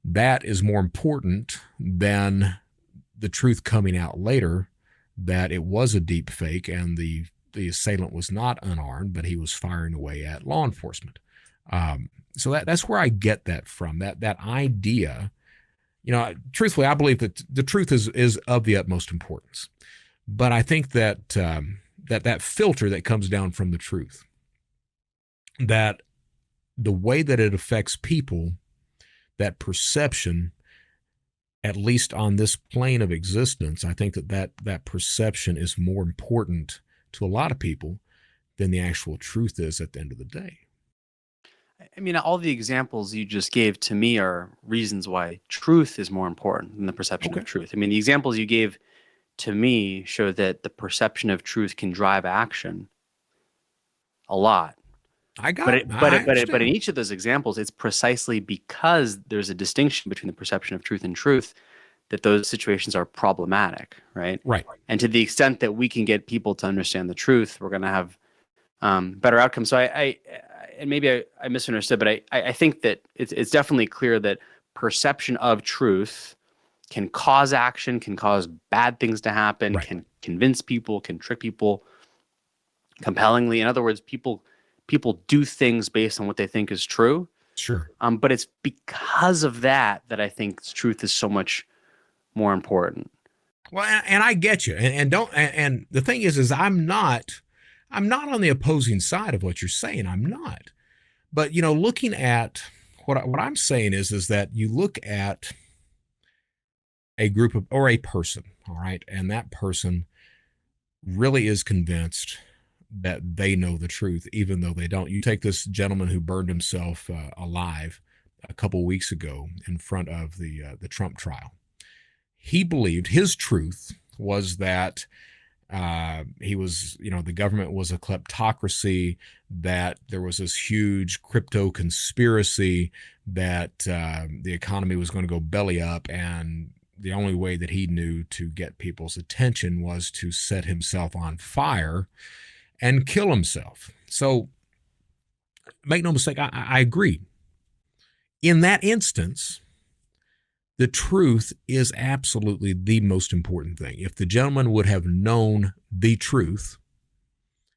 that is more important than the truth coming out later that it was a deep fake and the assailant was not unarmed, but he was firing away at law enforcement. So that's where I get that from, that idea. Truthfully, I believe that the truth is of the utmost importance. But I think that that filter that comes down from the truth, that the way that it affects people, that perception, at least on this plane of existence, I think that perception is more important to a lot of people than the actual truth is at the end of the day. I mean, all the examples you just gave to me are reasons why truth is more important than the perception of truth. I mean, the examples you gave to me show that the perception of truth can drive action a lot. But in each of those examples, it's precisely because there's a distinction between the perception of truth and truth that those situations are problematic, right? Right. And to the extent that we can get people to understand the truth, we're going to have better outcomes. So and maybe I misunderstood, but I think that it's definitely clear that perception of truth can cause action, can cause bad things to happen, can convince people, can trick people compellingly. In other words, people do things based on what they think is true. Sure. But it's because of that I think truth is so much more important. Well, and I get you, and the thing is I'm not on the opposing side of what you're saying. I'm not. But looking at what I'm saying is that you look at a group of, or a person, all right, and that person really is convinced that they know the truth, even though they don't. You take this gentleman who burned himself alive a couple weeks ago in front of the Trump trial. He believed his truth was that he was, the government was a kleptocracy, that there was this huge crypto conspiracy, that the economy was going to go belly up, and the only way that he knew to get people's attention was to set himself on fire and kill himself. So make no mistake, I agree. In that instance, the truth is absolutely the most important thing. If the gentleman would have known the truth,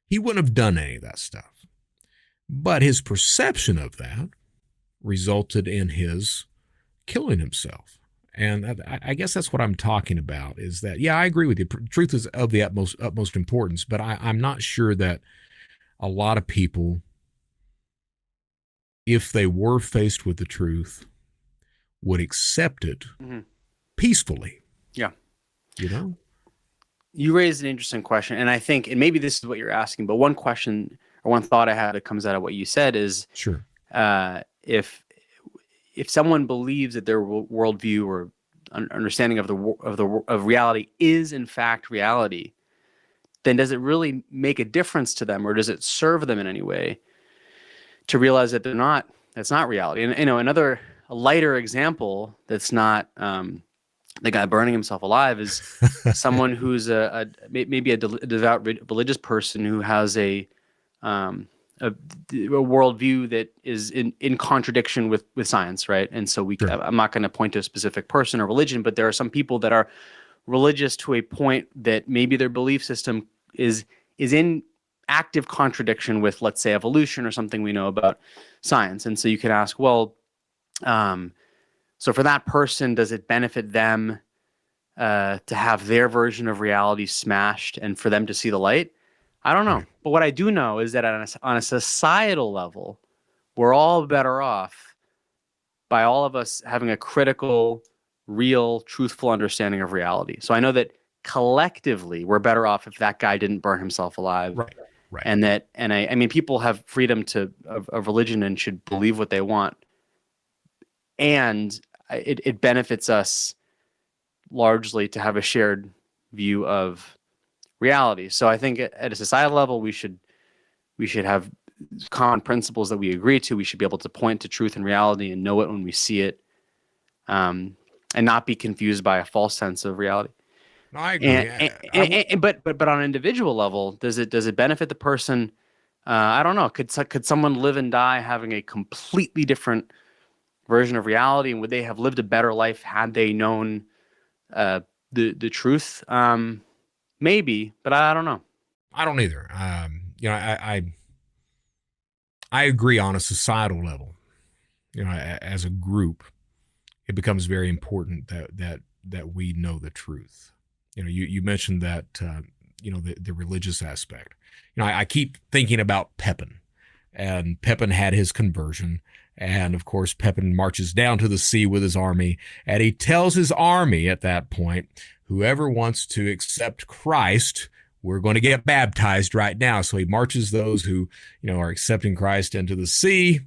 he wouldn't have done any of that stuff. But his perception of that resulted in his killing himself. And I guess that's what I'm talking about, is that, yeah, I agree with you. Truth is of the utmost importance, but I'm not sure that a lot of people, if they were faced with the truth, would accept it peacefully. Yeah. You raised an interesting question, and I think, and maybe this is what you're asking, but one question or one thought I have that comes out of what you said is, sure, if someone believes that their worldview or understanding of reality is in fact reality, then does it really make a difference to them, or does it serve them in any way to realize that that's not reality? And a lighter example that's not the guy burning himself alive is someone who's maybe a devout religious person who has a worldview that is in contradiction with science, right? And so Sure. I'm not going to point to a specific person or religion, but there are some people that are religious to a point that maybe their belief system is in active contradiction with, let's say, evolution or something we know about science. And so you could ask, well, so for that person, does it benefit them to have their version of reality smashed and for them to see the light? I don't know. But what I do know is that on a societal level, we're all better off by all of us having a critical, real, truthful understanding of reality. So I know that collectively we're better off if that guy didn't burn himself alive. Right. And I mean, people have freedom of religion and should believe what they want. And it benefits us largely to have a shared view of reality. So I think at a societal level, we should have common principles that we agree to. We should be able to point to truth and reality and know it when we see it, and not be confused by a false sense of reality. No, I agree. But on an individual level, does it benefit the person? I don't know. Could someone live and die having a completely different version of reality, and would they have lived a better life had they known the truth? Maybe, but I don't know. I don't either. I agree on a societal level. As a group, it becomes very important that we know the truth. You mentioned that the religious aspect. I keep thinking about Pepin, and Pepin had his conversion, and of course Pepin marches down to the sea with his army, and he tells his army at that point, whoever wants to accept Christ, we're going to get baptized right now. So he marches those who are accepting Christ into the sea.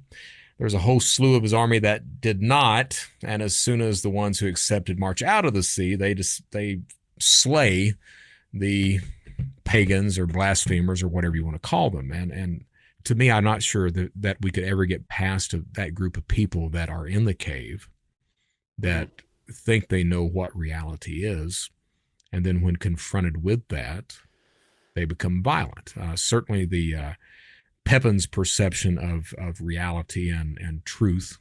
There's a whole slew of his army that did not, and as soon as the ones who accepted march out of the sea, they slay the pagans or blasphemers or whatever you want to call them. And to me, I'm not sure that we could ever get past that group of people that are in the cave that think they know what reality is, and then when confronted with that, they become violent. Certainly the Pepin's perception of reality and truth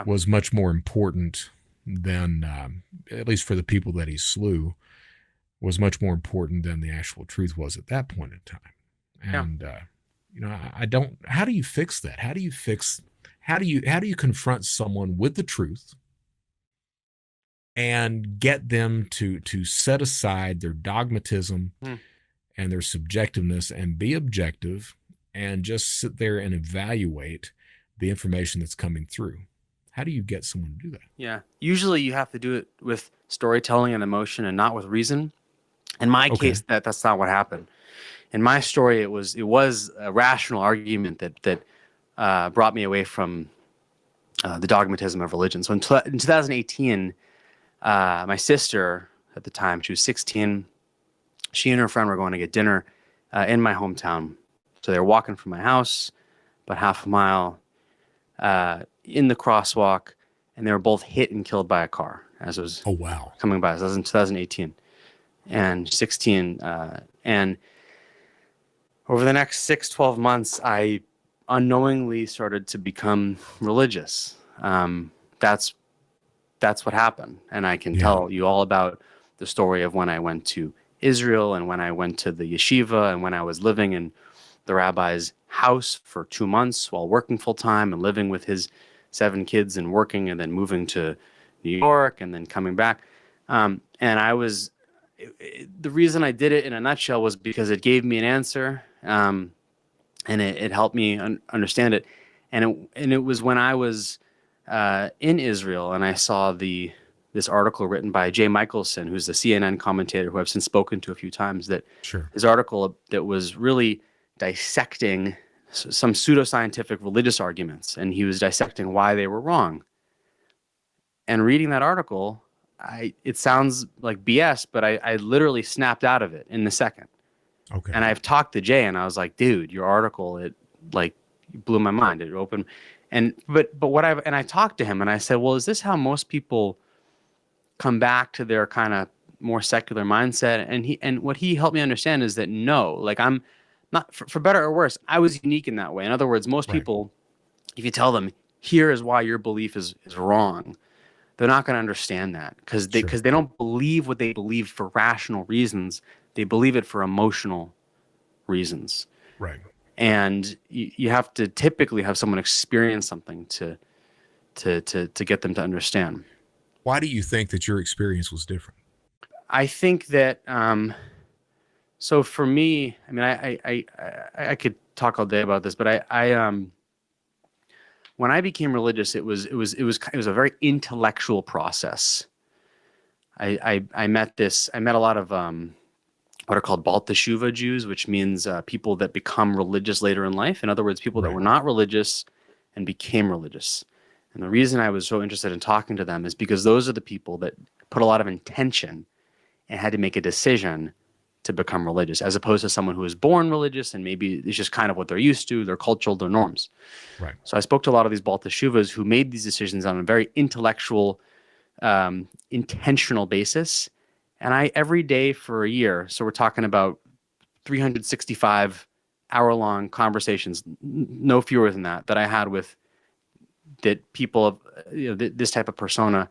was much more important than, at least for the people that he slew, was much more important than the actual truth was at that point in time. And I don't. How do you fix that? How do you confront someone with the truth and get them to set aside their dogmatism and their subjectiveness and be objective and just sit there and evaluate the information that's coming through? How do you get someone to do that? Yeah. Usually you have to do it with storytelling and emotion and not with reason. In my case, that's not what happened. In my story, it was a rational argument that brought me away from the dogmatism of religion. So in 2018, my sister at the time, she was 16. She and her friend were going to get dinner in my hometown. So they were walking from my house about half a mile in the crosswalk, and they were both hit and killed by a car as it was coming by. So that was in 2018 and 16. And over the next 6-12 months, I unknowingly started to become religious. That's what happened. And I can tell you all about the story of when I went to Israel and when I went to the yeshiva and when I was living in the rabbi's house for 2 months while working full time and living with his 7 kids and working and then moving to New York and then coming back. And the reason I did it in a nutshell was because it gave me an answer. And it helped me understand it. And it was when I was in Israel and I saw this article written by Jay Michelson, who's the CNN commentator who I've since spoken to a few times, that his article that was really dissecting some pseudoscientific religious arguments, and he was dissecting why they were wrong. And reading that article, it sounds like BS, but I literally snapped out of it in a second. Okay. And I've talked to Jay, and I was like, "Dude, your article, it blew my mind. It opened." But I talked to him, and I said, "Well, is this how most people come back to their kind of more secular mindset?" And what he helped me understand is that no, like I'm not for better or worse, I was unique in that way. In other words, most people, if you tell them here is why your belief is wrong, they're not going to understand that because they don't believe what they believe for rational reasons. They believe it for emotional reasons. Right. And you have to typically have someone experience something to get them to understand. Why do you think that your experience was different? I think that so for me, I mean, I could talk all day about this, but I when I became religious, it was a very intellectual process. I met a lot of what are called Baal Teshuva Jews, which means people that become religious later in life. In other words, people that were not religious and became religious. And the reason I was so interested in talking to them is because those are the people that put a lot of intention and had to make a decision to become religious, as opposed to someone who was born religious and maybe it's just kind of what they're used to, their cultural, their norms. Right. So I spoke to a lot of these Baal Teshuvas who made these decisions on a very intellectual, intentional basis. And I, every day for a year, so we're talking about 365 hour-long conversations, no fewer than that I had with that people of this type of persona,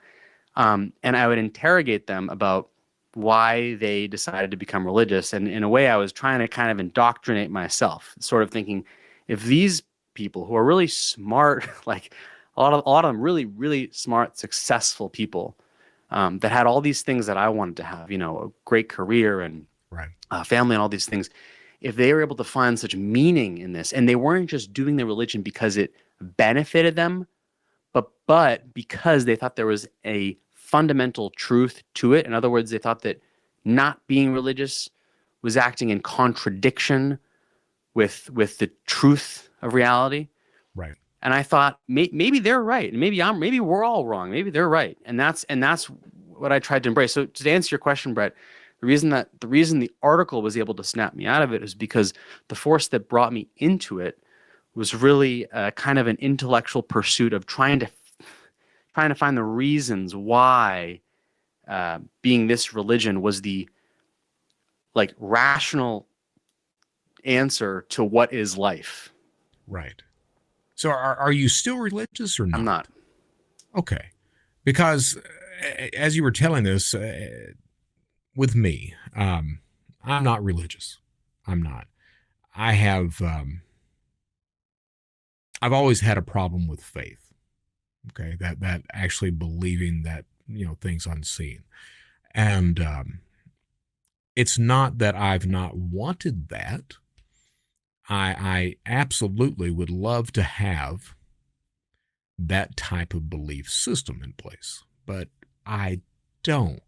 and I would interrogate them about why they decided to become religious. And in a way, I was trying to kind of indoctrinate myself, sort of thinking, if these people who are really smart, like a lot of them really, really smart, successful people, that had all these things that I wanted to have, a great career and Right. Family and all these things, if they were able to find such meaning in this, and they weren't just doing the religion because it benefited them, but because they thought there was a fundamental truth to it. In other words, they thought that not being religious was acting in contradiction with the truth of reality. Right. And I thought maybe they're right, and maybe we're all wrong. Maybe they're right, and that's what I tried to embrace. So to answer your question, Brett, the reason the article was able to snap me out of it is because the force that brought me into it was really kind of an intellectual pursuit of trying to find the reasons why being this religion was the rational answer to what is life. Right. So are you still religious or not? I'm not. Okay. Because as you were telling this, with me, I'm not religious. I'm not. I've always had a problem with faith. Okay. That actually believing that, things unseen. And it's not that I've not wanted that. I absolutely would love to have that type of belief system in place, but I don't.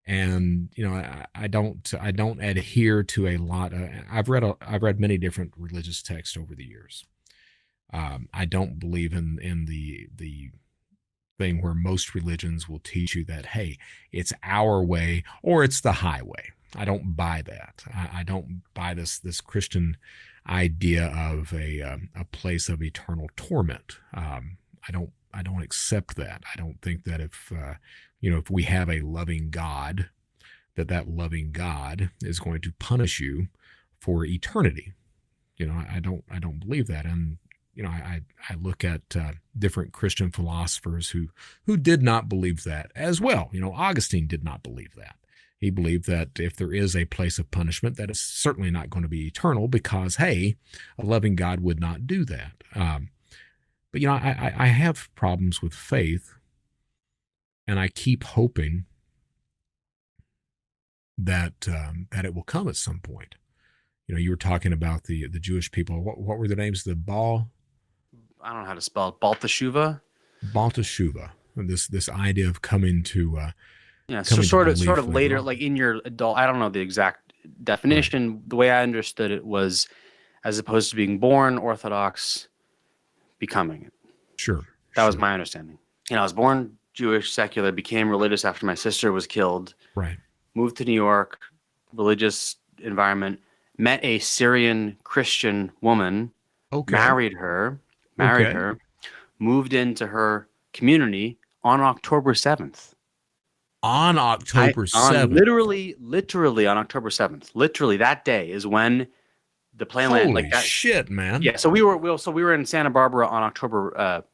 And I don't adhere to a lot. I've read many different religious texts over the years. I don't believe in the thing where most religions will teach you that, hey, it's our way or it's the highway. I don't buy that. I don't buy this Christian idea of a place of eternal torment. I don't accept that. I don't think that if we have a loving God, that loving God is going to punish you for eternity. I don't believe that. And I look at different Christian philosophers who did not believe that as well. Augustine did not believe that. He believed that if there is a place of punishment, that it's certainly not going to be eternal because, hey, a loving God would not do that. But I have problems with faith, and I keep hoping that it will come at some point. You were talking about the Jewish people. What were their names? The I don't know how to spell it. Baltashuva. Baltashuva. And this idea of coming to so sort of later, like in your adult. I don't know the exact definition. Right. The way I understood it was, as opposed to being born Orthodox, becoming it. Sure. That was my understanding. I was born Jewish, secular, became religious after my sister was killed. Right. Moved to New York, religious environment, met a Syrian Christian woman, married her, moved into her community on October 7th. On October 7th? Literally on October 7th. Literally that day is when the plan landed. Holy shit, man. Yeah, so we were in Santa Barbara on October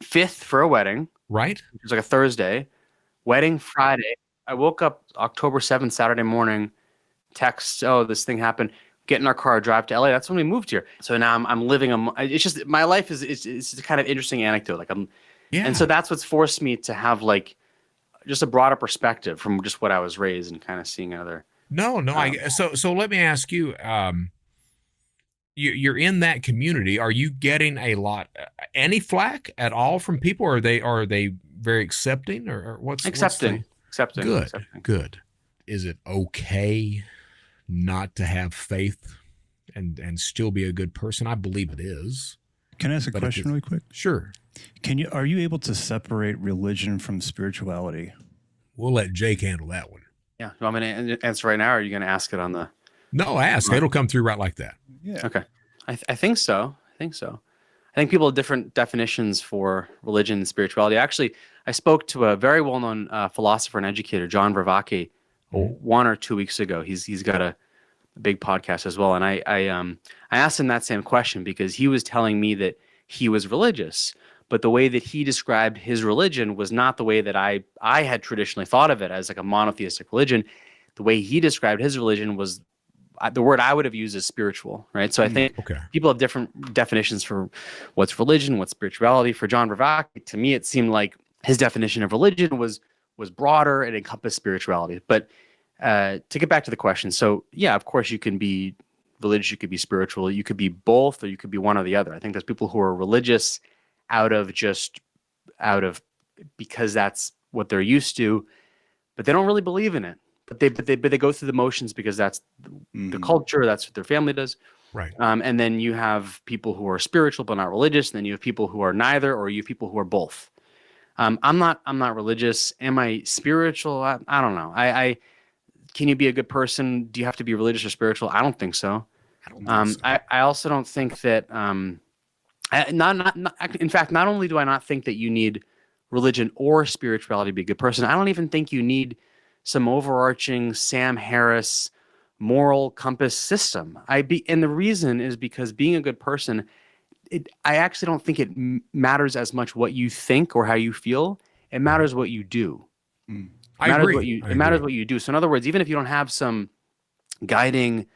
5th for a wedding. Right. It was like a Thursday. Wedding Friday. I woke up October 7th, Saturday morning, text, this thing happened. Get in our car, drive to LA. That's when we moved here. So now I'm living it's just, my life is, it's a kind of interesting anecdote. And so that's what's forced me to have just a broader perspective from just what I was raised and kind of seeing other. No. So let me ask you, you're in that community. Are you getting any flack at all from people? Or are they very accepting or what's accepting? Good. Is it okay not to have faith and still be a good person? I believe it is. Can I ask a question really quick? Sure. Are you able to separate religion from spirituality? We'll let Jake handle that one. Yeah. You want me to answer right now, or are you going to ask it on the... No, ask. It'll come through right like that. Yeah. Okay. I think so. I think people have different definitions for religion and spirituality. Actually, I spoke to a very well-known philosopher and educator, John Vervaeke, 1 or 2 weeks ago. He's got a big podcast as well, and I asked him that same question because he was telling me that he was religious. But the way that he described his religion was not the way that I had traditionally thought of it, as like a monotheistic religion. The way he described his religion was the word I would have used is spiritual, right? So I think people have different definitions for what's religion, what's spirituality. For John Vervaeke, to me, it seemed like his definition of religion was broader and encompassed spirituality. But to get back to the question, so yeah, of course you can be religious, you could be spiritual, you could be both, or you could be one or the other. I think there's people who are religious out of because that's what they're used to, but they don't really believe in it. But they go through the motions because that's the culture, that's what their family does. Right. And then you have people who are spiritual but not religious, and then you have people who are neither, or you have people who are both. I'm not religious. Am I spiritual? I don't know. Can you be a good person? Do you have to be religious or spiritual? I don't think so. I don't think so. I also don't think that in fact, not only do I not think that you need religion or spirituality to be a good person, I don't even think you need some overarching Sam Harris moral compass system. And the reason is because being a good person, I actually don't think it matters as much what you think or how you feel. It matters what you do. I agree. It matters what you do. So in other words, even if you don't have some guiding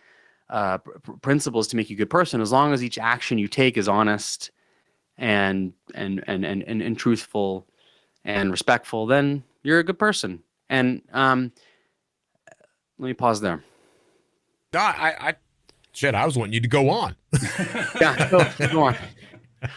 principles to make you a good person, as long as each action you take is honest and truthful and respectful, then you're a good person. And let me pause there. No, I was wanting you to go on. Yeah, go on.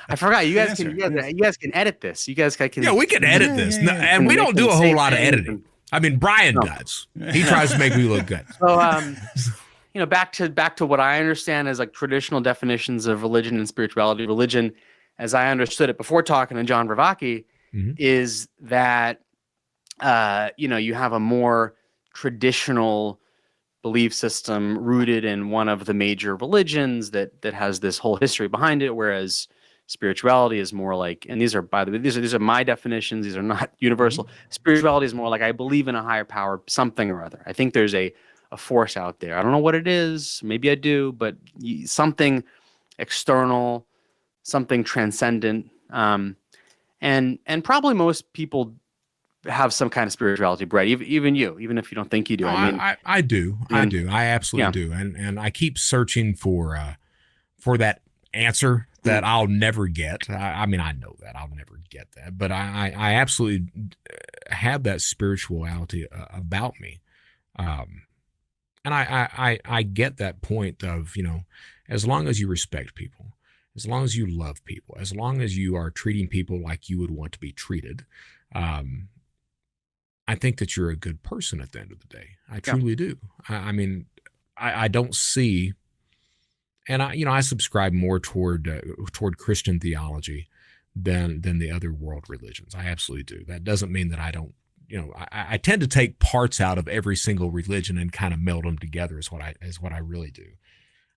I forgot. You guys can edit this. You guys can. Yeah, we can edit this, and we don't do a whole lot of editing. I mean, Brian does. He tries to make me look good. So, back to what I understand as like traditional definitions of religion and spirituality. Religion, as I understood it before talking to John Vervaeke, is that you have a more traditional belief system rooted in one of the major religions that has this whole history behind it, whereas spirituality is more like, and these are, by the way, these are my definitions, these are not universal. Spirituality is more like I believe in a higher power, something or other. I think there's a force out there. I don't know what it is, maybe I do, but something external, something transcendent, and probably most people have some kind of spirituality, Brett. Even you, even if you don't think you do. No, I do. I do. I absolutely do. And I keep searching for that answer that I'll never get. I mean, I know that I'll never get that, but I absolutely have that spirituality about me. And I get that point of, as long as you respect people, as long as you love people, as long as you are treating people like you would want to be treated, I think that you're a good person at the end of the day. I truly do. I mean, I don't see, and I subscribe more toward Christian theology than the other world religions. I absolutely do. That doesn't mean that I don't. I tend to take parts out of every single religion and kind of meld them together. Is what I really do.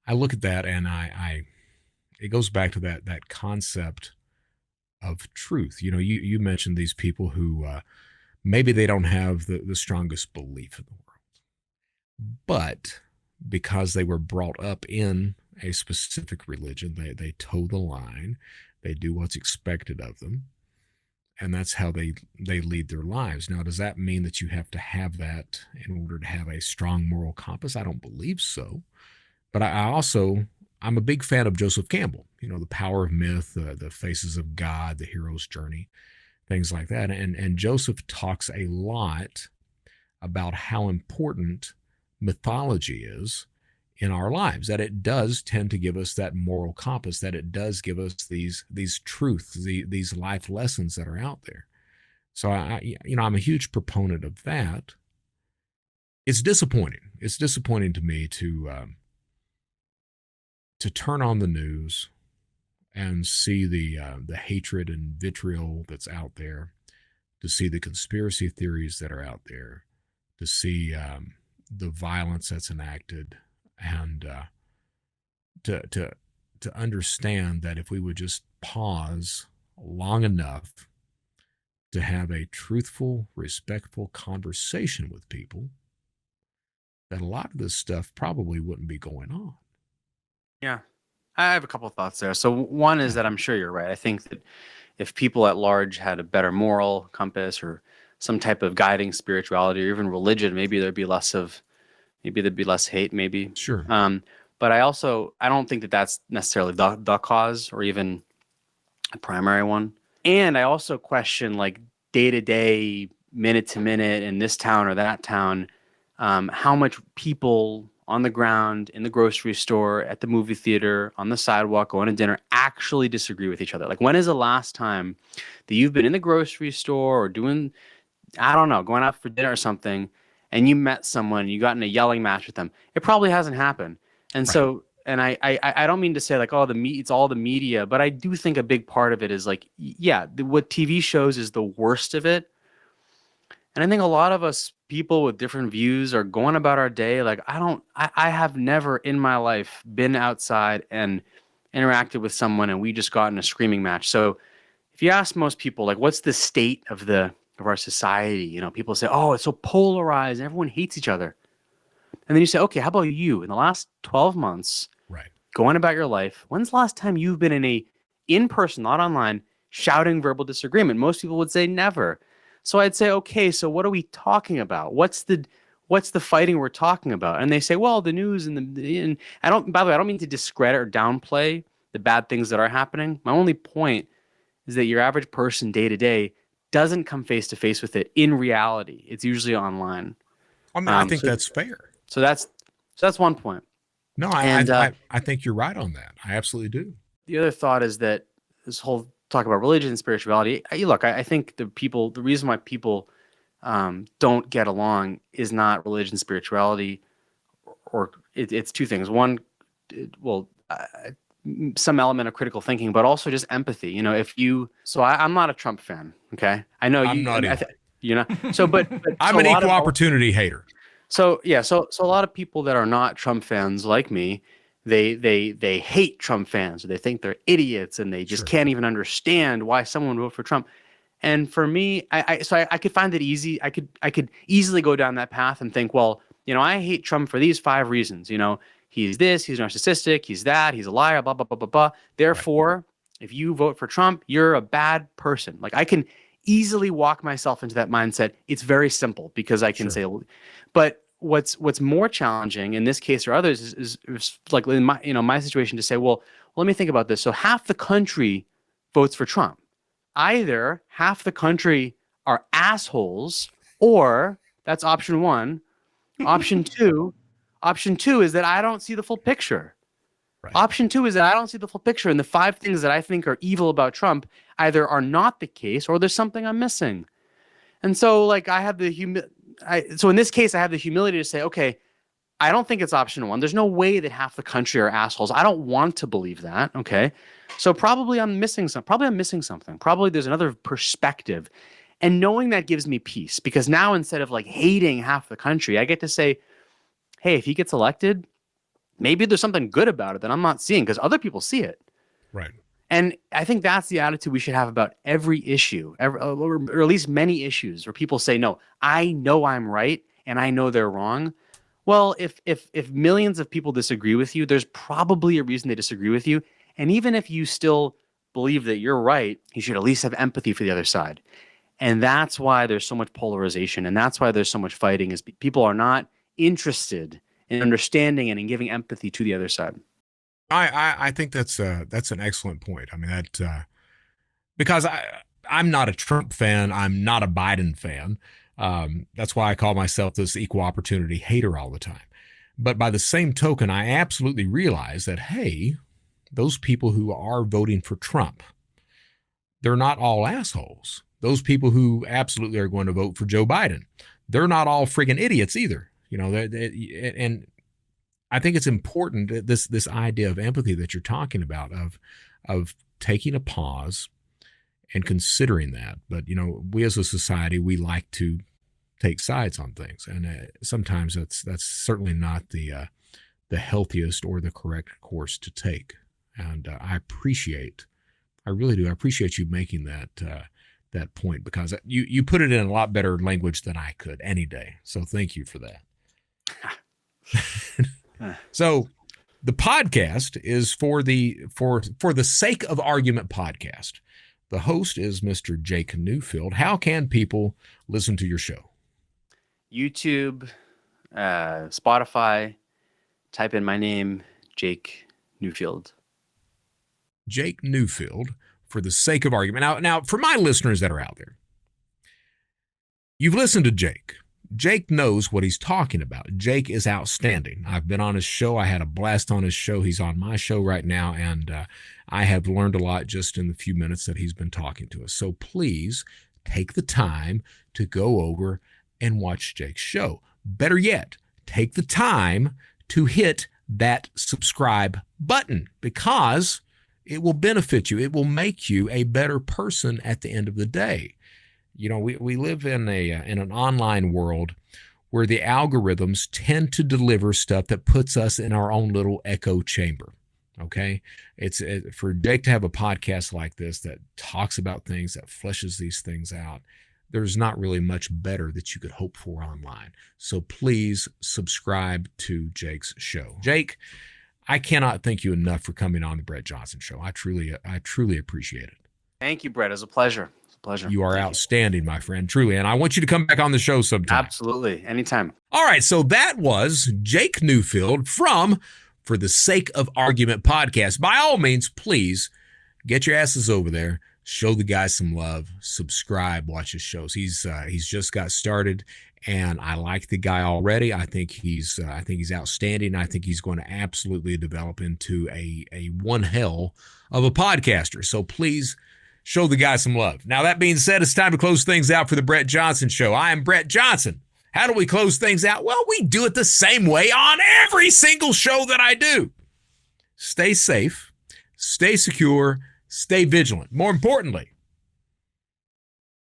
I look at that and it goes back to that concept of truth. You mentioned these people who maybe they don't have the strongest belief in the world, but because they were brought up in a specific religion, they toe the line, they do what's expected of them, and that's how they lead their lives. Now, does that mean that you have to have that in order to have a strong moral compass? I don't believe so. But I'm a big fan of Joseph Campbell, The Power of Myth, the Faces of God, The Hero's Journey, things like that. And Joseph talks a lot about how important mythology is in our lives, that it does tend to give us that moral compass, that it does give us these truths, these life lessons that are out there. So I'm a huge proponent of that. It's disappointing. It's disappointing to me to turn on the news and see the hatred and vitriol that's out there, to see the conspiracy theories that are out there, to see the violence that's enacted, and to understand that if we would just pause long enough to have a truthful, respectful conversation with people, that a lot of this stuff probably wouldn't be going on. Yeah. I have a couple of thoughts there. So one is that I'm sure you're right. I think that if people at large had a better moral compass or some type of guiding spirituality or even religion, maybe there'd be less hate, maybe. Sure. But I don't think that that's necessarily the cause or even a primary one. And I also question like day to day, minute to minute in this town or that town, how much people on the ground, in the grocery store, at the movie theater, on the sidewalk, going to dinner, actually disagree with each other. Like, when is the last time that you've been in the grocery store or doing, I don't know, going out for dinner or something, and you met someone, you got in a yelling match with them? It probably hasn't happened. And Right. so, and I don't mean to say like, oh, it's all the media, but I do think a big part of it is like, yeah, what TV shows is the worst of it. And I think a lot of us people with different views are going about our day. Like, I have never in my life been outside and interacted with someone and we just got in a screaming match. So if you ask most people, like, what's the state of our society? You know, people say, oh, it's so polarized and everyone hates each other. And then you say, okay, how about you in the last 12 months, Right. going about your life? When's the last time you've been in person, not online, shouting verbal disagreement? Most people would say never. So I'd say, okay, so what are we talking about? What's the fighting we're talking about? And they say, well, the news and by the way, I don't mean to discredit or downplay the bad things that are happening. My only point is that your average person day to day doesn't come face to face with it in reality. It's usually online. I mean, I think that's fair. So that's one point. No, I think you're right on that. I absolutely do. The other thought is that this whole talk about religion and spirituality. I think the reason why people don't get along is not religion, spirituality, or it's two things. One, some element of critical thinking, but also just empathy. You know, I'm not a Trump fan. Okay, I know I'm not either. You know, so but I'm an equal opportunity hater. So yeah, so a lot of people that are not Trump fans like me, they hate Trump fans, or they think they're idiots, and they just can't even understand why someone would vote for Trump. And for me, I could find it easy. I could easily go down that path and think, well, you know, I hate Trump for these 5 reasons. You know, he's this, he's narcissistic, he's that, he's a liar, blah blah blah blah blah. Therefore, if you vote for Trump, you're a bad person. Like, I can easily walk myself into that mindset. It's very simple because I can say, but what's more challenging in this case or others is like in my situation to say, well, let me think about this. So half the country votes for Trump. Either half the country are assholes, or that's option one. Option two is that I don't see the full picture. Right. Option two is that I don't see the full picture, and the 5 things that I think are evil about Trump either are not the case or there's something I'm missing. And so, like, I have so in this case, I have the humility to say, okay, I don't think it's option one. There's no way that half the country are assholes. I don't want to believe that. Okay. So probably I'm missing something. Probably there's another perspective. And knowing that gives me peace, because now instead of like hating half the country, I get to say, hey, if he gets elected, maybe there's something good about it that I'm not seeing because other people see it. Right. And I think that's the attitude we should have about every issue, or at least many issues, where people say, no, I know I'm right and I know they're wrong. Well, if millions of people disagree with you, there's probably a reason they disagree with you. And even if you still believe that you're right, you should at least have empathy for the other side. And that's why there's so much polarization. And that's why there's so much fighting, is people are not interested in understanding and in giving empathy to the other side. I think that's an excellent point. I mean, that because I'm not a Trump fan, I'm not a Biden fan. That's why I call myself this equal opportunity hater all the time. But by the same token, I absolutely realize that, hey, those people who are voting for Trump, they're not all assholes. Those people who absolutely are going to vote for Joe Biden, they're not all friggin' idiots either. You know, and I think it's important, this idea of empathy that you're talking about, of taking a pause and considering that. But, you know, we as a society, we like to take sides on things, and sometimes that's certainly not the healthiest or the correct course to take. And I really do appreciate you making that point, because you put it in a lot better language than I could any day. So thank you for that. So The podcast is for the sake of argument podcast. The host is Mr. Jake Newfield. How can people listen to your show? YouTube, Spotify, type in my name, Jake Newfield. Jake Newfield, for the sake of argument. Now, for my listeners that are out there, you've listened to Jake. Jake knows what he's talking about. Jake is outstanding. I've been on his show. I had a blast on his show. He's on my show right now, and I have learned a lot just in the few minutes that he's been talking to us. So please take the time to go over and watch Jake's show. Better yet, take the time to hit that subscribe button, because it will benefit you. It will make you a better person at the end of the day. You know, we live in an online world where the algorithms tend to deliver stuff that puts us in our own little echo chamber. Okay, it's for Jake to have a podcast like this that talks about things, that fleshes these things out. There's not really much better that you could hope for online. So please subscribe to Jake's show. Jake, I cannot thank you enough for coming on the Brett Johnson Show. I truly appreciate it. Thank you, Brett. It was a pleasure. Pleasure. You are outstanding, my friend, truly. And I want you to come back on the show sometime. Absolutely. Anytime. All right. So that was Jake Newfield from For the Sake of Argument podcast. By all means, please get your asses over there. Show the guy some love. Subscribe. Watch his shows. He's just got started, and I like the guy already. I think he's outstanding. I think he's going to absolutely develop into a one hell of a podcaster. So please show the guy some love. Now, that being said, it's time to close things out for the Brett Johnson Show. I am Brett Johnson. How do we close things out? Well, we do it the same way on every single show that I do. Stay safe, stay secure, stay vigilant. More importantly,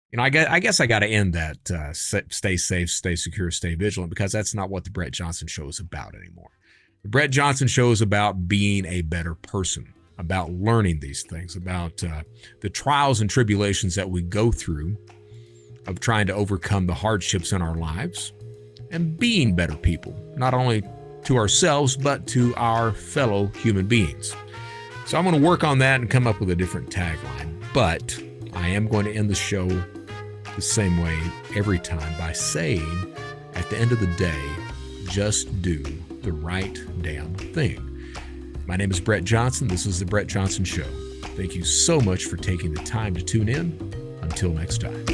you know, I guess I got to end that stay safe, stay secure, stay vigilant, because that's not what the Brett Johnson Show is about anymore. The Brett Johnson Show is about being a better person, about learning these things, about the trials and tribulations that we go through of trying to overcome the hardships in our lives and being better people, not only to ourselves, but to our fellow human beings. So I'm going to work on that and come up with a different tagline, but I am going to end the show the same way every time by saying, at the end of the day, just do the right damn thing. My name is Brett Johnson. This is The Brett Johnson Show. Thank you so much for taking the time to tune in. Until next time.